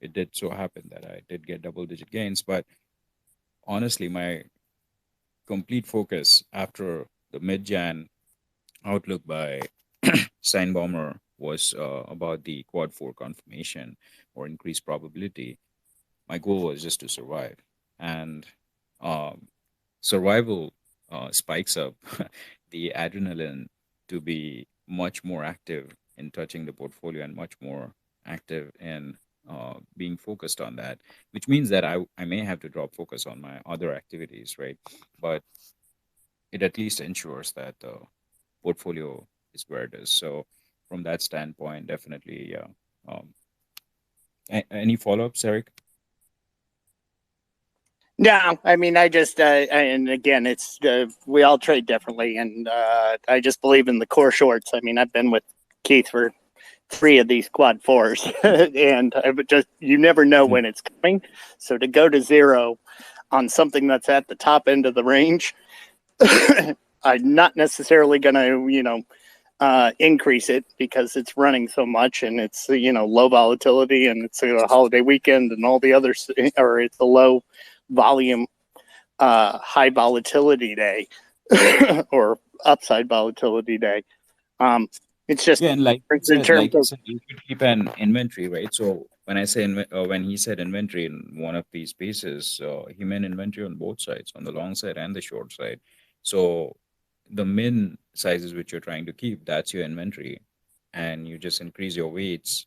It did so happen that I did get double-digit gains, but honestly, my complete focus after the mid-Jan outlook by Steinbaumer was about the quad 4 confirmation or increased probability. My goal was just to survive, and survival spikes up the adrenaline to be much more active in touching the portfolio and much more active in being focused on that, which means that I may have to drop focus on my other activities, right? But it at least ensures that the portfolio is where it is. So from that standpoint, definitely, yeah. Any follow-ups, Eric? No, I mean, I just, and again, it's, we all trade differently. And I just believe in the core shorts. I mean, I've been with Keith for 3 of these quad 4s and I would just, you never know when it's coming. So to go to 0 on something that's at the top end of the range, I'm not necessarily going to, increase it because it's running so much and it's, low volatility and it's a holiday weekend and all the others, or it's a low volume, high volatility day or upside volatility day. It's just and like in terms of, you should keep an inventory, right? So when I say when he said inventory in one of these pieces, he meant inventory on both sides, on the long side and the short side. So the min sizes which you're trying to keep, that's your inventory, and you just increase your weights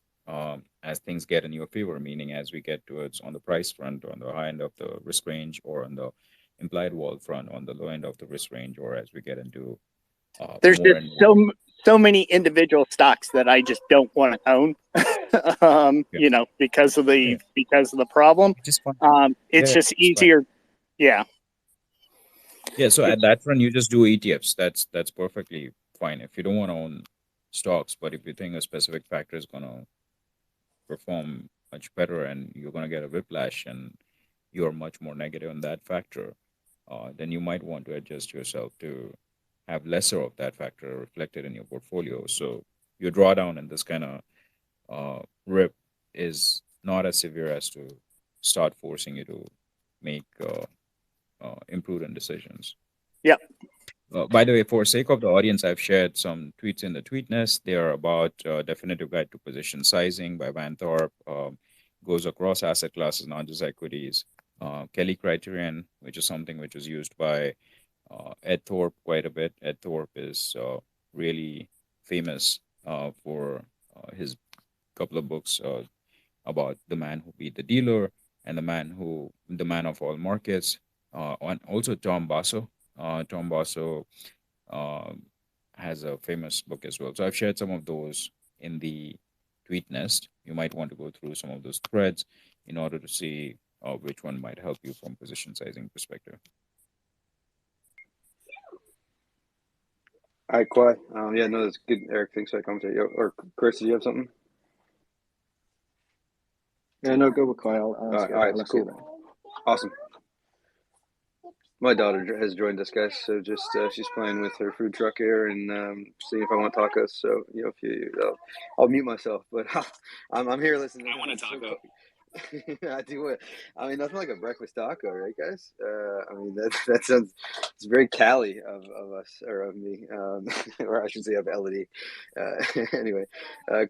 as things get in your favor, meaning as we get towards on the price front, on the high end of the risk range, or on the implied vol front on the low end of the risk range, or as we get into there's more just and more. so many individual stocks that I just don't want to own, because of the problem. Which is fine. It's Yeah, just it's fine. easier. Yeah. Yeah, so at that front, you just do ETFs. That's perfectly fine. If you don't want to own stocks, but if you think a specific factor is going to perform much better and you're going to get a whiplash and you're much more negative on that factor, then you might want to adjust yourself to have lesser of that factor reflected in your portfolio. So your drawdown in this kind of rip is not as severe as to start forcing you to make imprudent decisions. Yep. By the way, for sake of the audience, I've shared some tweets in the tweet nest. They are about Definitive Guide to Position Sizing by Van Thorpe. Goes across asset classes, not just equities. Kelly Criterion, which is something which is used by Ed Thorpe quite a bit. Ed Thorpe is really famous for his couple of books about the man who beat the dealer and the man of all markets. And also Tom Basso. Tom Basso has a famous book as well. So I've shared some of those in the tweet nest. You might want to go through some of those threads in order to see which one might help you from position sizing perspective. All right, Kwai. Yeah, no, that's good. Eric, thanks for that commentary. Or Chris, do you have something? Yeah, no, go with Kyle. All right, cool. Awesome. My daughter has joined us, guys. So just she's playing with her food truck here and seeing if I want tacos. So I'll mute myself, but I'm here listening. I want a taco. I do it. I mean, nothing like a breakfast taco, right, guys? I mean, that sounds, it's very Cali of us, or of me, or I should say of Elodie. Anyway,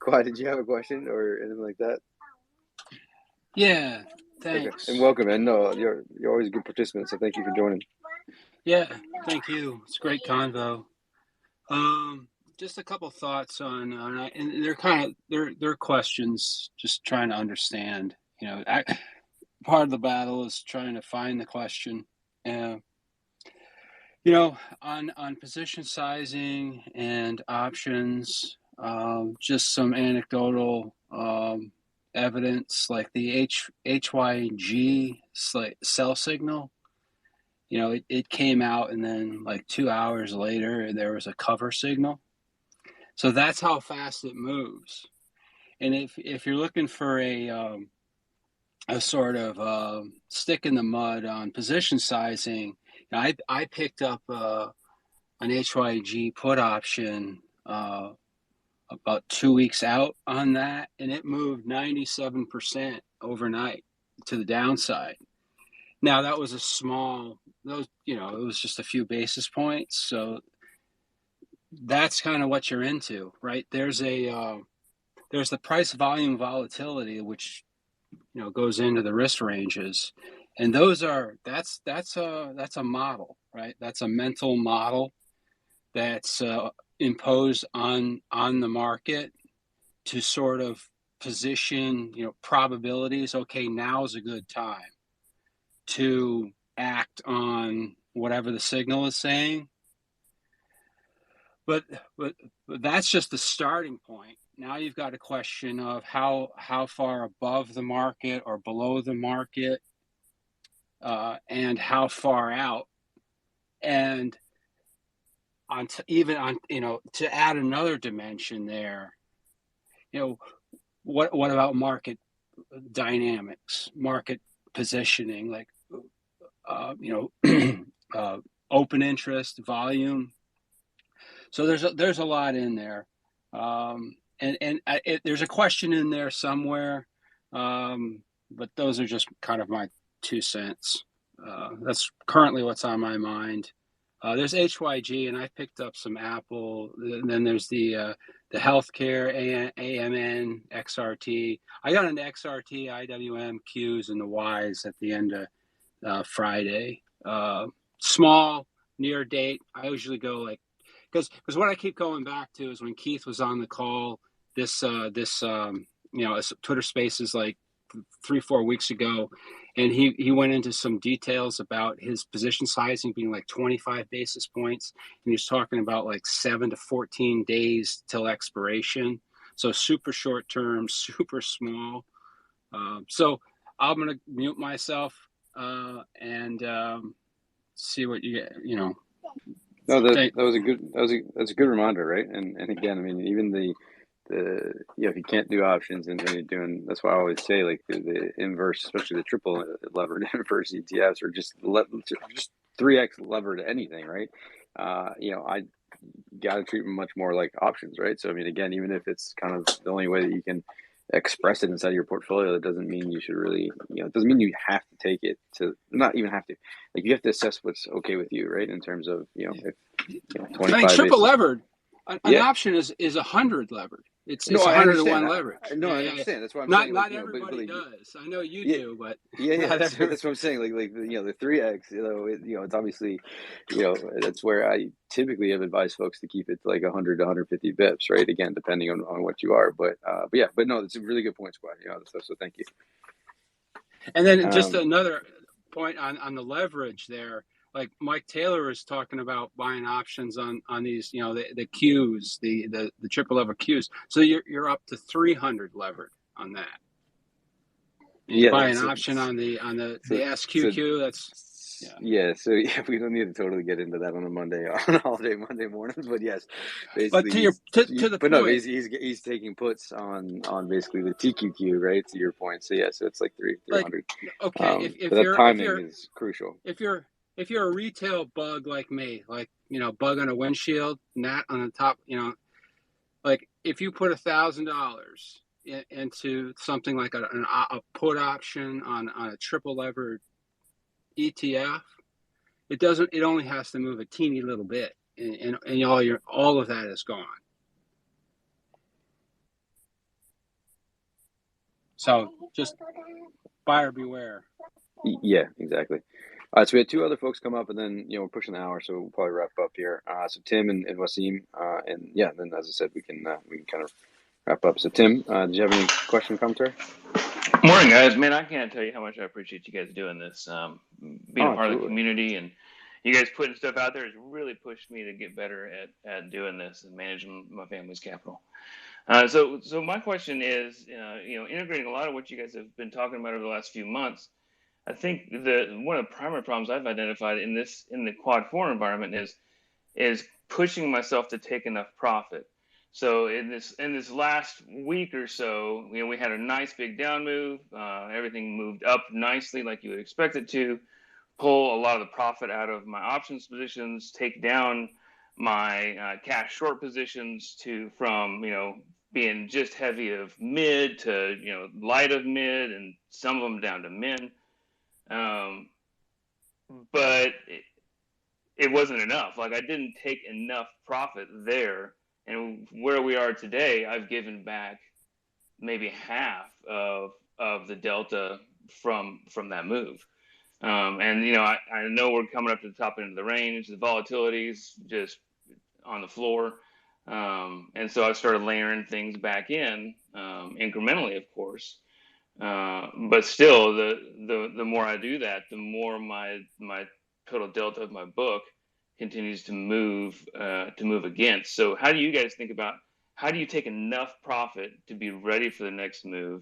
Kwai, did you have a question or anything like that? Yeah, thanks. Okay. And welcome, man. No, you're always a good participant, so thank you for joining. Yeah, thank you. It's a great convo. Just a couple thoughts on and they're kind of they're questions, just trying to understand. Part of the battle is trying to find the question. On position sizing and options, just some anecdotal evidence, like the HYG sell signal. It came out, and then like 2 hours later, there was a cover signal. So that's how fast it moves. And if you're looking for a sort of stick in the mud on position sizing, I picked up an HYG put option about 2 weeks out on that, and it moved 97% overnight to the downside. Now that was it was just a few basis points. So that's kind of what you're into, right? There's the price volume volatility, which goes into the risk ranges, and that's a model, right? That's a mental model that's imposed on the market to sort of position probabilities. Okay, now's a good time to act on whatever the signal is saying. But that's just the starting point. Now you've got a question of how far above the market or below the market and how far out, and even on, to add another dimension there, what about market dynamics, market positioning, like open interest, volume. So there's a lot in there, there's a question in there somewhere, but those are just kind of my 2 cents. That's currently what's on my mind. There's HYG, and I picked up some Apple. And then there's the healthcare, AMN, XRT. I got into XRT, IWM, Qs, and the Ys at the end of Friday. Small, near date. I usually go because what I keep going back to is when Keith was on the call, this Twitter Spaces like 3-4 weeks ago, and he went into some details about his position sizing being like 25 basis points, and he was talking about like 7 to 14 days till expiration, so super short term, super small. So I'm gonna mute myself and see what No, that's a good reminder, right? And again, I mean, even the if you can't do options and then you're doing, that's why I always say like the inverse, especially the triple levered inverse ETFs, or just 3x levered anything, right? I got to treat them much more like options, right? So I mean, again, even if it's kind of the only way that you can express it inside your portfolio, that doesn't mean you should really, it doesn't mean you have to take it to, not even have to, like you have to assess what's okay with you, right? In terms of, if 25 triple levered, an Yeah. option is 100 levered. It's No, I 100 to understand. 1 leverage. I understand. That's why I'm not saying. Not everybody does. I know you do, but That's what I'm saying. Like the 3x. It's obviously, that's where I typically have advised folks to keep it to like 100 to 150 bips, right? Again, depending on what you are, but no, that's a really good point, Squad. So thank you. And then just another point on the leverage there. Like Mike Taylor is talking about buying options on these, the Qs, the triple lever Qs. So you're up to 300 levered on that. You buy an option on the SQQ. That's So we don't need to totally get into that on a Monday mornings, but yes, basically. But to the point, no, he's taking puts on basically the TQQ, right? To your point. So so it's like 300. Okay, but that timing is crucial. If you're a retail bug like me, like, bug on a windshield, gnat on the top, like if you put $1,000 into something like a put option on a triple levered ETF, it only has to move a teeny little bit, and all of that is gone. So just buyer beware. Yeah, exactly. All right, so we had 2 other folks come up, and then we're pushing the hour, so we'll probably wrap up here. So Tim and Wasim, and then as I said, we can kind of wrap up. So Tim, did you have any question or commentary? Morning, guys. Man, I can't tell you how much I appreciate you guys doing this, being a part of the community, and you guys putting stuff out there has really pushed me to get better at doing this and managing my family's capital. So my question is, integrating a lot of what you guys have been talking about over the last few months. I think one of the primary problems I've identified in the quad 4 environment is pushing myself to take enough profit. So in this last week or so, we had a nice big down move. Everything moved up nicely, like you would expect it to. Pull a lot of the profit out of my options positions, take down my cash short positions from being just heavy of mid to light of mid, and some of them down to min. But it wasn't enough. Like I didn't take enough profit there. And where we are today, I've given back maybe half of the delta from that move. And I know we're coming up to the top end of the range. The volatility's just on the floor. And so I started layering things back in incrementally, of course. But still, the more I do that, the more my total delta of my book continues to move against. So how do you guys think about how do you take enough profit to be ready for the next move?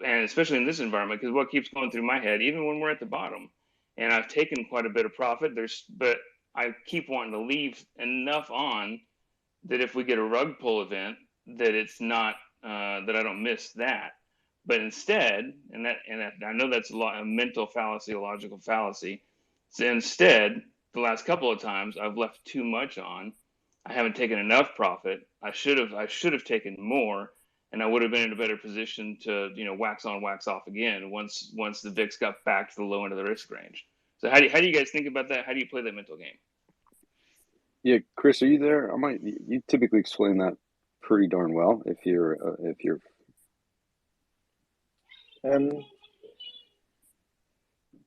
and especially in this environment, because what keeps going through my head, even when we're at the bottom, and I've taken quite a bit of profit, but I keep wanting to leave enough on that if we get a rug pull event, that it's not that I don't miss that. But instead, and I know that's a mental fallacy, a logical fallacy. So instead, the last couple of times I've left too much on. I haven't taken enough profit. I should have taken more, and I would have been in a better position to wax on, wax off again once the VIX got back to the low end of the risk range. So how do you guys think about that? How do you play that mental game? Yeah, Chris, are you there? You typically explain that pretty darn well. If you're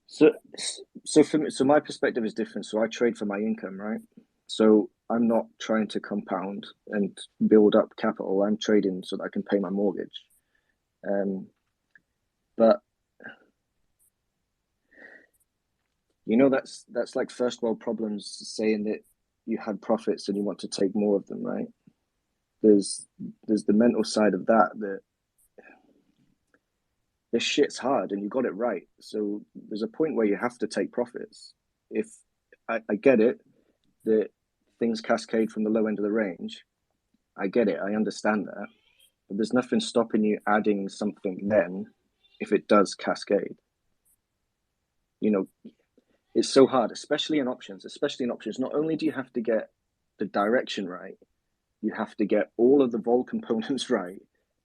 So for me, so my perspective is different. So I trade for my income, right? So I'm not trying to compound and build up capital. I'm trading so that I can pay my mortgage. But that's like first world problems, saying that you had profits and you want to take more of them, right? There's the mental side of that this shit's hard and you got it right. So there's a point where you have to take profits. If I get it that things cascade from the low end of the range, I get it, I understand that, but there's nothing stopping you adding something then if it does cascade. It's so hard, especially in options. Not only do you have to get the direction right, you have to get all of the vol components right,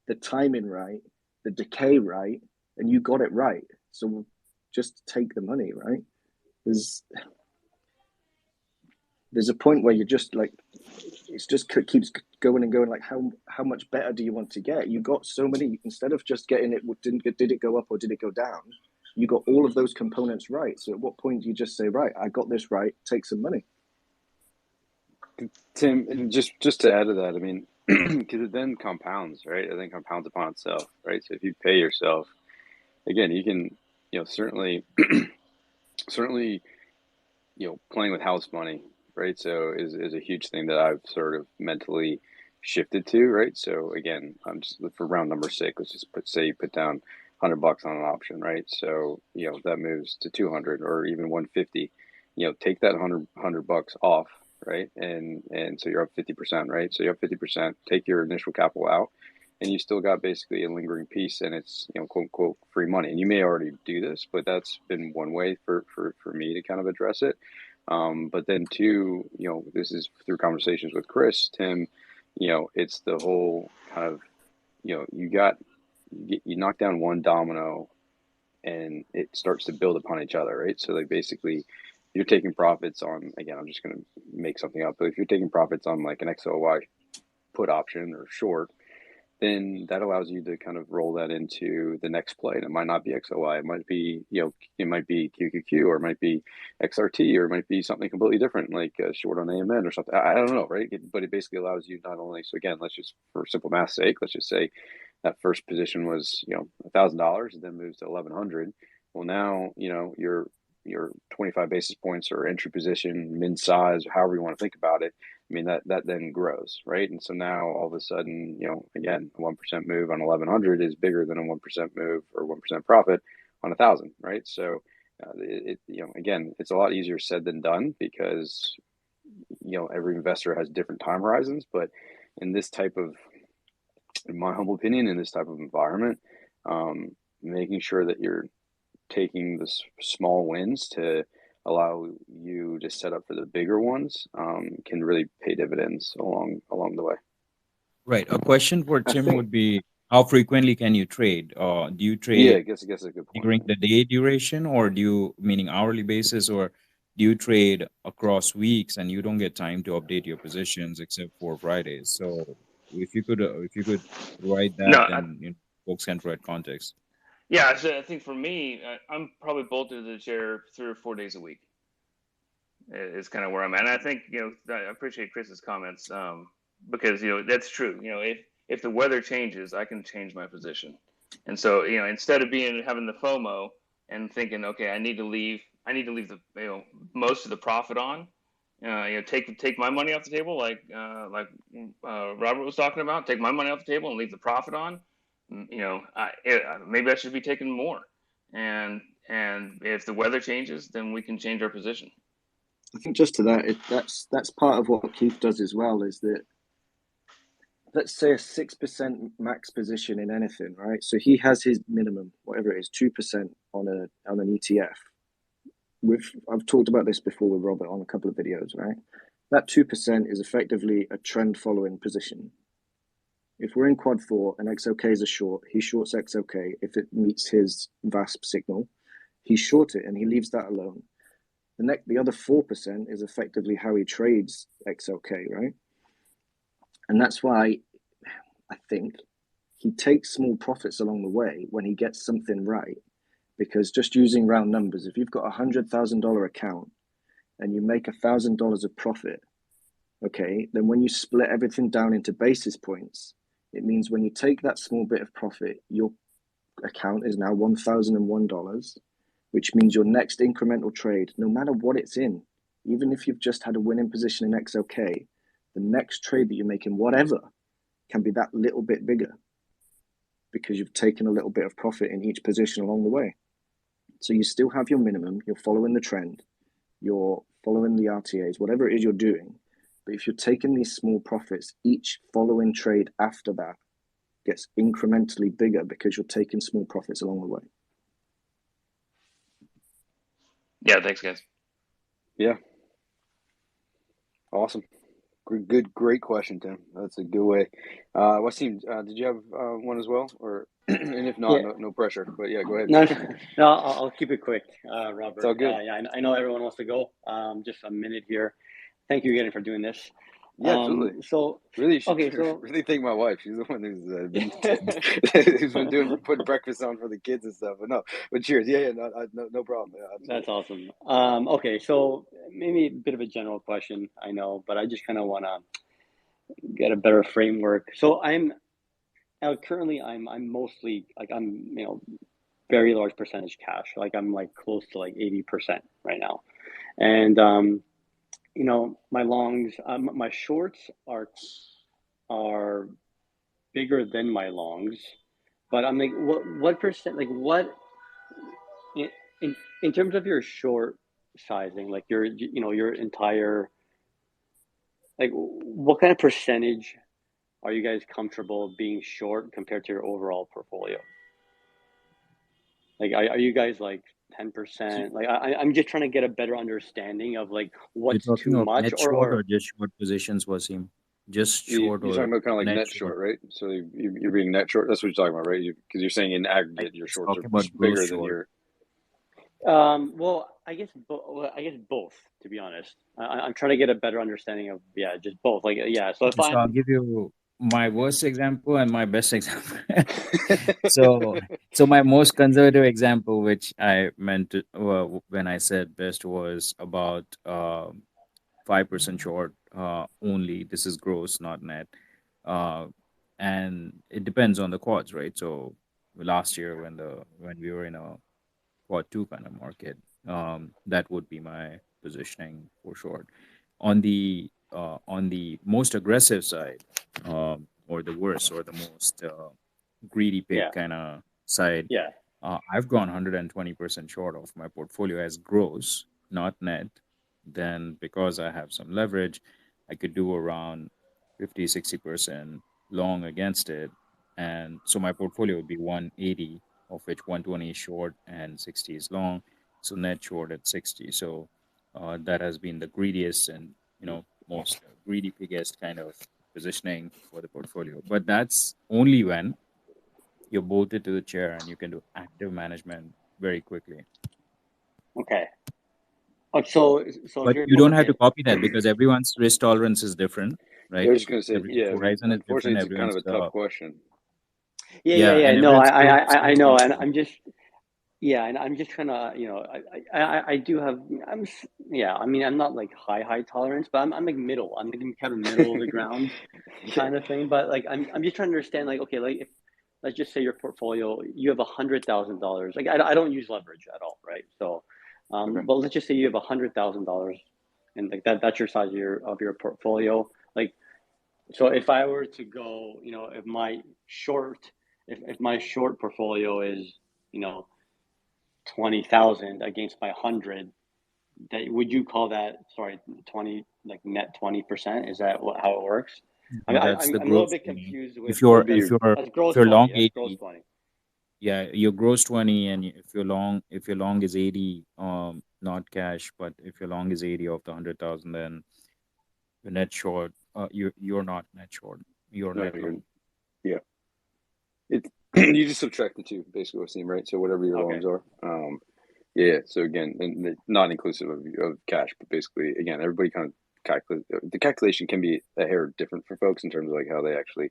the timing right, the decay right, and you got it right. So just take the money, right? There's a point where you're just like, it just keeps going and going. Like, how much better do you want to get? You got so many, instead of just getting it, did it go up or did it go down? You got all of those components right. So at what point do you just say, right, I got this right, take some money? Tim, and just to add to that, I mean, because it then compounds, right? It then compounds upon itself, right? So if you pay yourself, again, you can, certainly, playing with house money, right? So is a huge thing that I've sort of mentally shifted to, right? So again, I'm just for round number 6. Let's just say you put down $100 on an option, right? So that moves to 200 or even 150. Take that $100 off, right? And so you're up 50%, right? So you're up 50%. Take your initial capital out, and you still got basically a lingering piece, and it's quote unquote free money. And you may already do this, but that's been one way for me to kind of address it. But then two, this is through conversations with Chris, Tim. It's the whole kind of you knock down one domino, and it starts to build upon each other, right? So like basically, you're taking profits on, again, I'm just going to make something up, but if you're taking profits on like an XOY put option or short, then that allows you to kind of roll that into the next play. And it might not be XOY. It might be, it might be QQQ, or it might be XRT, or it might be something completely different, like short on AMN or something. I don't know, right? But it basically allows you not only, so again, let's just, for simple math's sake, let's just say that first position was, $1,000 and then moves to 1,100. Well, now, your 25 basis points or entry position, min size, however you want to think about it, I mean, that then grows, right? And so now all of a sudden, again, a 1% move on 1,100 is bigger than a 1% move or 1% profit on 1,000, right? So again, it's a lot easier said than done, because every investor has different time horizons. But in this type of, in my humble opinion, in this type of environment, making sure that you're taking the small wins to allow you to set up for the bigger ones can really pay dividends along the way. Right. A question for Tim would be, how frequently can you trade? Do you trade? Yeah, I guess a good point. During the day duration, or meaning hourly basis, or do you trade across weeks and you don't get time to update your positions except for Fridays? So if you could provide that, then folks can provide context. Yeah, so I think for me, I'm probably bolted to the chair 3 or 4 days a week. Is kind of where I'm at. And I think, I appreciate Chris's comments, because, that's true. If the weather changes, I can change my position. And so, instead of having the FOMO and thinking, okay, I need to leave the, most of the profit on, take my money off the table, like Robert was talking about, take my money off the table and leave the profit on. maybe I should be taking more. And if the weather changes, then we can change our position. I think just to that, that's part of what Keith does as well, is that, let's say a 6% max position in anything, right? So he has his minimum, whatever it is, 2% on an ETF. I've talked about this before with Robert on a couple of videos, right? That 2% is effectively a trend following position. If we're in quad 4 and XOK is a short, he shorts XOK. If it meets his VASP signal, he short it and he leaves that alone. The other 4% is effectively how he trades XOK, right? And that's why I think he takes small profits along the way when he gets something right. Because just using round numbers, if you've got $100,000 account and you make $1,000 of profit, okay, then when you split everything down into basis points, it means when you take that small bit of profit, your account is now $1,001, which means your next incremental trade, no matter what it's in, even if you've just had a winning position in XOK, the next trade that you make in whatever can be that little bit bigger because you've taken a little bit of profit in each position along the way. So you still have your minimum, you're following the trend, you're following the RTAs, whatever it is you're doing. But if you're taking these small profits, each following trade after that gets incrementally bigger because you're taking small profits along the way. Yeah, thanks, guys. Yeah. Awesome. Great question, Tim. That's a good way. Wasim, did you have one as well, or and if not, Yeah. no pressure. But yeah, go ahead. No, I'll keep it quick, Robert. It's all good. Yeah, I know everyone wants to go. Just a minute here. Thank you again for doing this. Yeah, absolutely. So really, so really thank my wife. She's the one who's been putting breakfast on for the kids and stuff. But cheers. Yeah, no problem. Yeah, that's awesome. Okay, so maybe a bit of a general question, I know, but I just kind of want to get a better framework. So currently I'm mostly like very large percentage cash. Like I'm like close to like 80% right now, and my longs, my shorts are bigger than my longs, but I'm like, what percent? Like what in terms of your short sizing, like your entire, like what kind of percentage are you guys comfortable being short compared to your overall portfolio? Like, are you guys like 10%? Like, I'm just trying to get a better understanding of like what's You're talking too of much, net short or just short positions, Wasim? Just short you're or talking about kind of like net short, right? So you're being net short. That's what you're talking about, right? Because you're saying in aggregate your shorts are bigger than your. Well, I guess both. To be honest, I'm trying to get a better understanding of just both. Like so if I'll give you my worst example and my best example. so my most conservative example, which I meant to, when I said best, was about 5% short only. This is gross, not net, and it depends on the quads, right? So last year when we were in a quad 2 kind of market, that would be my positioning for short. On the most aggressive side, or the worst or the most greedy pick kind of side, I've gone 120% short of my portfolio as gross, not net. Then because I have some leverage, I could do around 50-60% long against it, and so my portfolio would be 180, of which 120 is short and 60 is long, so net short at 60. So that has been the greediest and most greedy biggest kind of positioning for the portfolio. But that's only when you're bolted to the chair and you can do active management very quickly. Okay. So but you don't have to copy that because everyone's risk tolerance is different, right? I was just going to say, Horizon is different. It's kind of a tough question. Yeah. No, I know, and I'm just. Yeah, and I'm just trying to, I do have, I mean, I'm not like high tolerance, but I'm like middle. I'm like kind of middle of the ground kind of thing. But like, I'm just trying to understand, like, okay, like if, let's just say your portfolio, you have $100,000. Like, I don't use leverage at all, right? So, but let's just say you have $100,000, and like that's your size of your portfolio. Like, so if I were to go, if my short if my short portfolio is 20,000 against my 100, that would you call that 20 like net 20%? Is that how it works? No, that's the I'm a little gross bit 20. confused If with you're that's gross if you're 20. long That's gross 80, 20. yeah, your gross 20, and if you're long is 80, not cash, but if your long is 80 of the 100,000, then you're net short. You're not net short. You're No, net long. yeah. It you just subtract the two, basically, what seem right. So whatever your Okay. longs are. Yeah. So again, and not inclusive of cash, but basically, again, everybody kind of calculate. The calculation can be a hair different for folks in terms of like how they actually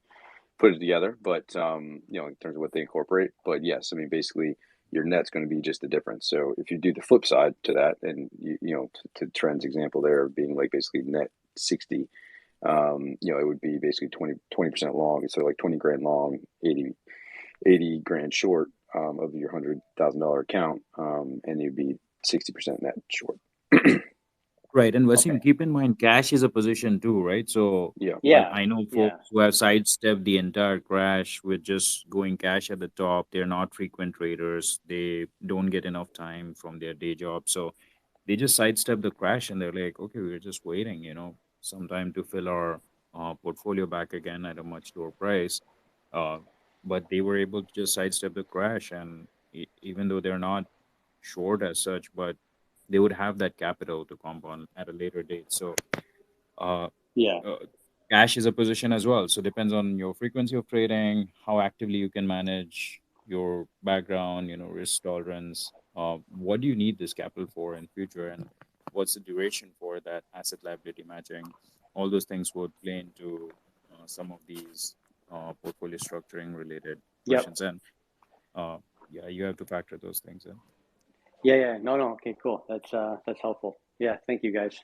put it together, but in terms of what they incorporate. But yes, I mean, basically, your net's going to be just the difference. So if you do the flip side to that, and to Trent's example there being like basically net 60, it would be basically 20% long. So like 20 grand long, 80 grand short of your $100,000 account, and you'd be 60% net short. Right. And Wasim, Okay. keep in mind, cash is a position too, right? So Yeah. I know folks who have sidestepped the entire crash with just going cash at the top. They're not frequent traders. They don't get enough time from their day job. So they just sidestep the crash and they're like, okay, we're just waiting, some time to fill our portfolio back again at a much lower price. But they were able to just sidestep the crash. And even though they're not short as such, but they would have that capital to compound at a later date. So cash is a position as well. So depends on your frequency of trading, how actively you can manage your background, risk tolerance. What do you need this capital for in future, and what's the duration for that asset liability matching? All those things would play into some of these portfolio structuring related questions. And you have to factor those things in. Yeah. No. Okay, cool. That's helpful. Yeah. Thank you, guys.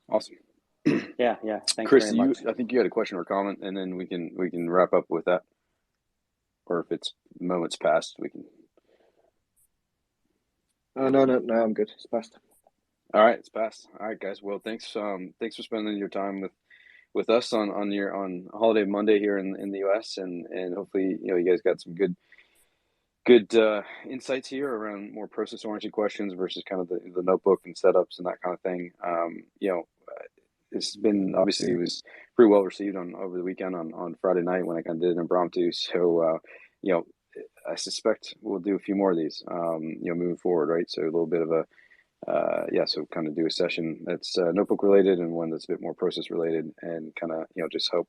Awesome. Yeah. Thanks, Chris, very much. I think you had a question or comment, and then we can wrap up with that. Or if it's moments past, we can. No, I'm good. It's past. All right, it's past. All right, guys. Well, thanks for spending your time with us on holiday Monday here in the US, and hopefully you guys got some good insights here around more process oriented questions versus kind of the notebook and setups and that kind of thing. It's been, obviously, it was pretty well received over the weekend on Friday night when I kind of did an impromptu. So I suspect we'll do a few more of these moving forward, right? So a little bit of a so kind of do a session that's notebook related and one that's a bit more process related, and kind of just hope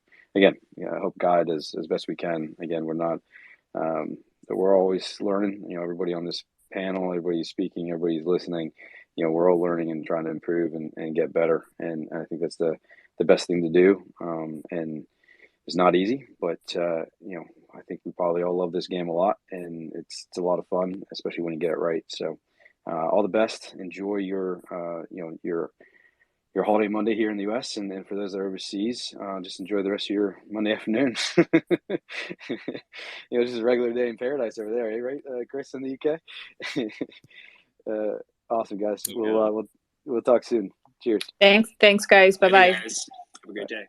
guide as best we can. Again, we're always learning. Everybody on this panel, everybody's speaking, everybody's listening. We're all learning and trying to improve and get better. And I think that's the best thing to do. And it's not easy, but I think we probably all love this game a lot, and it's a lot of fun, especially when you get it right. So all the best. Enjoy your holiday Monday here in the US, and for those that are overseas, just enjoy the rest of your Monday afternoon. Just a regular day in paradise over there, right, Chris, in the UK? Awesome, guys. We'll talk soon. Cheers. Thanks, guys. Bye bye. Have a great day.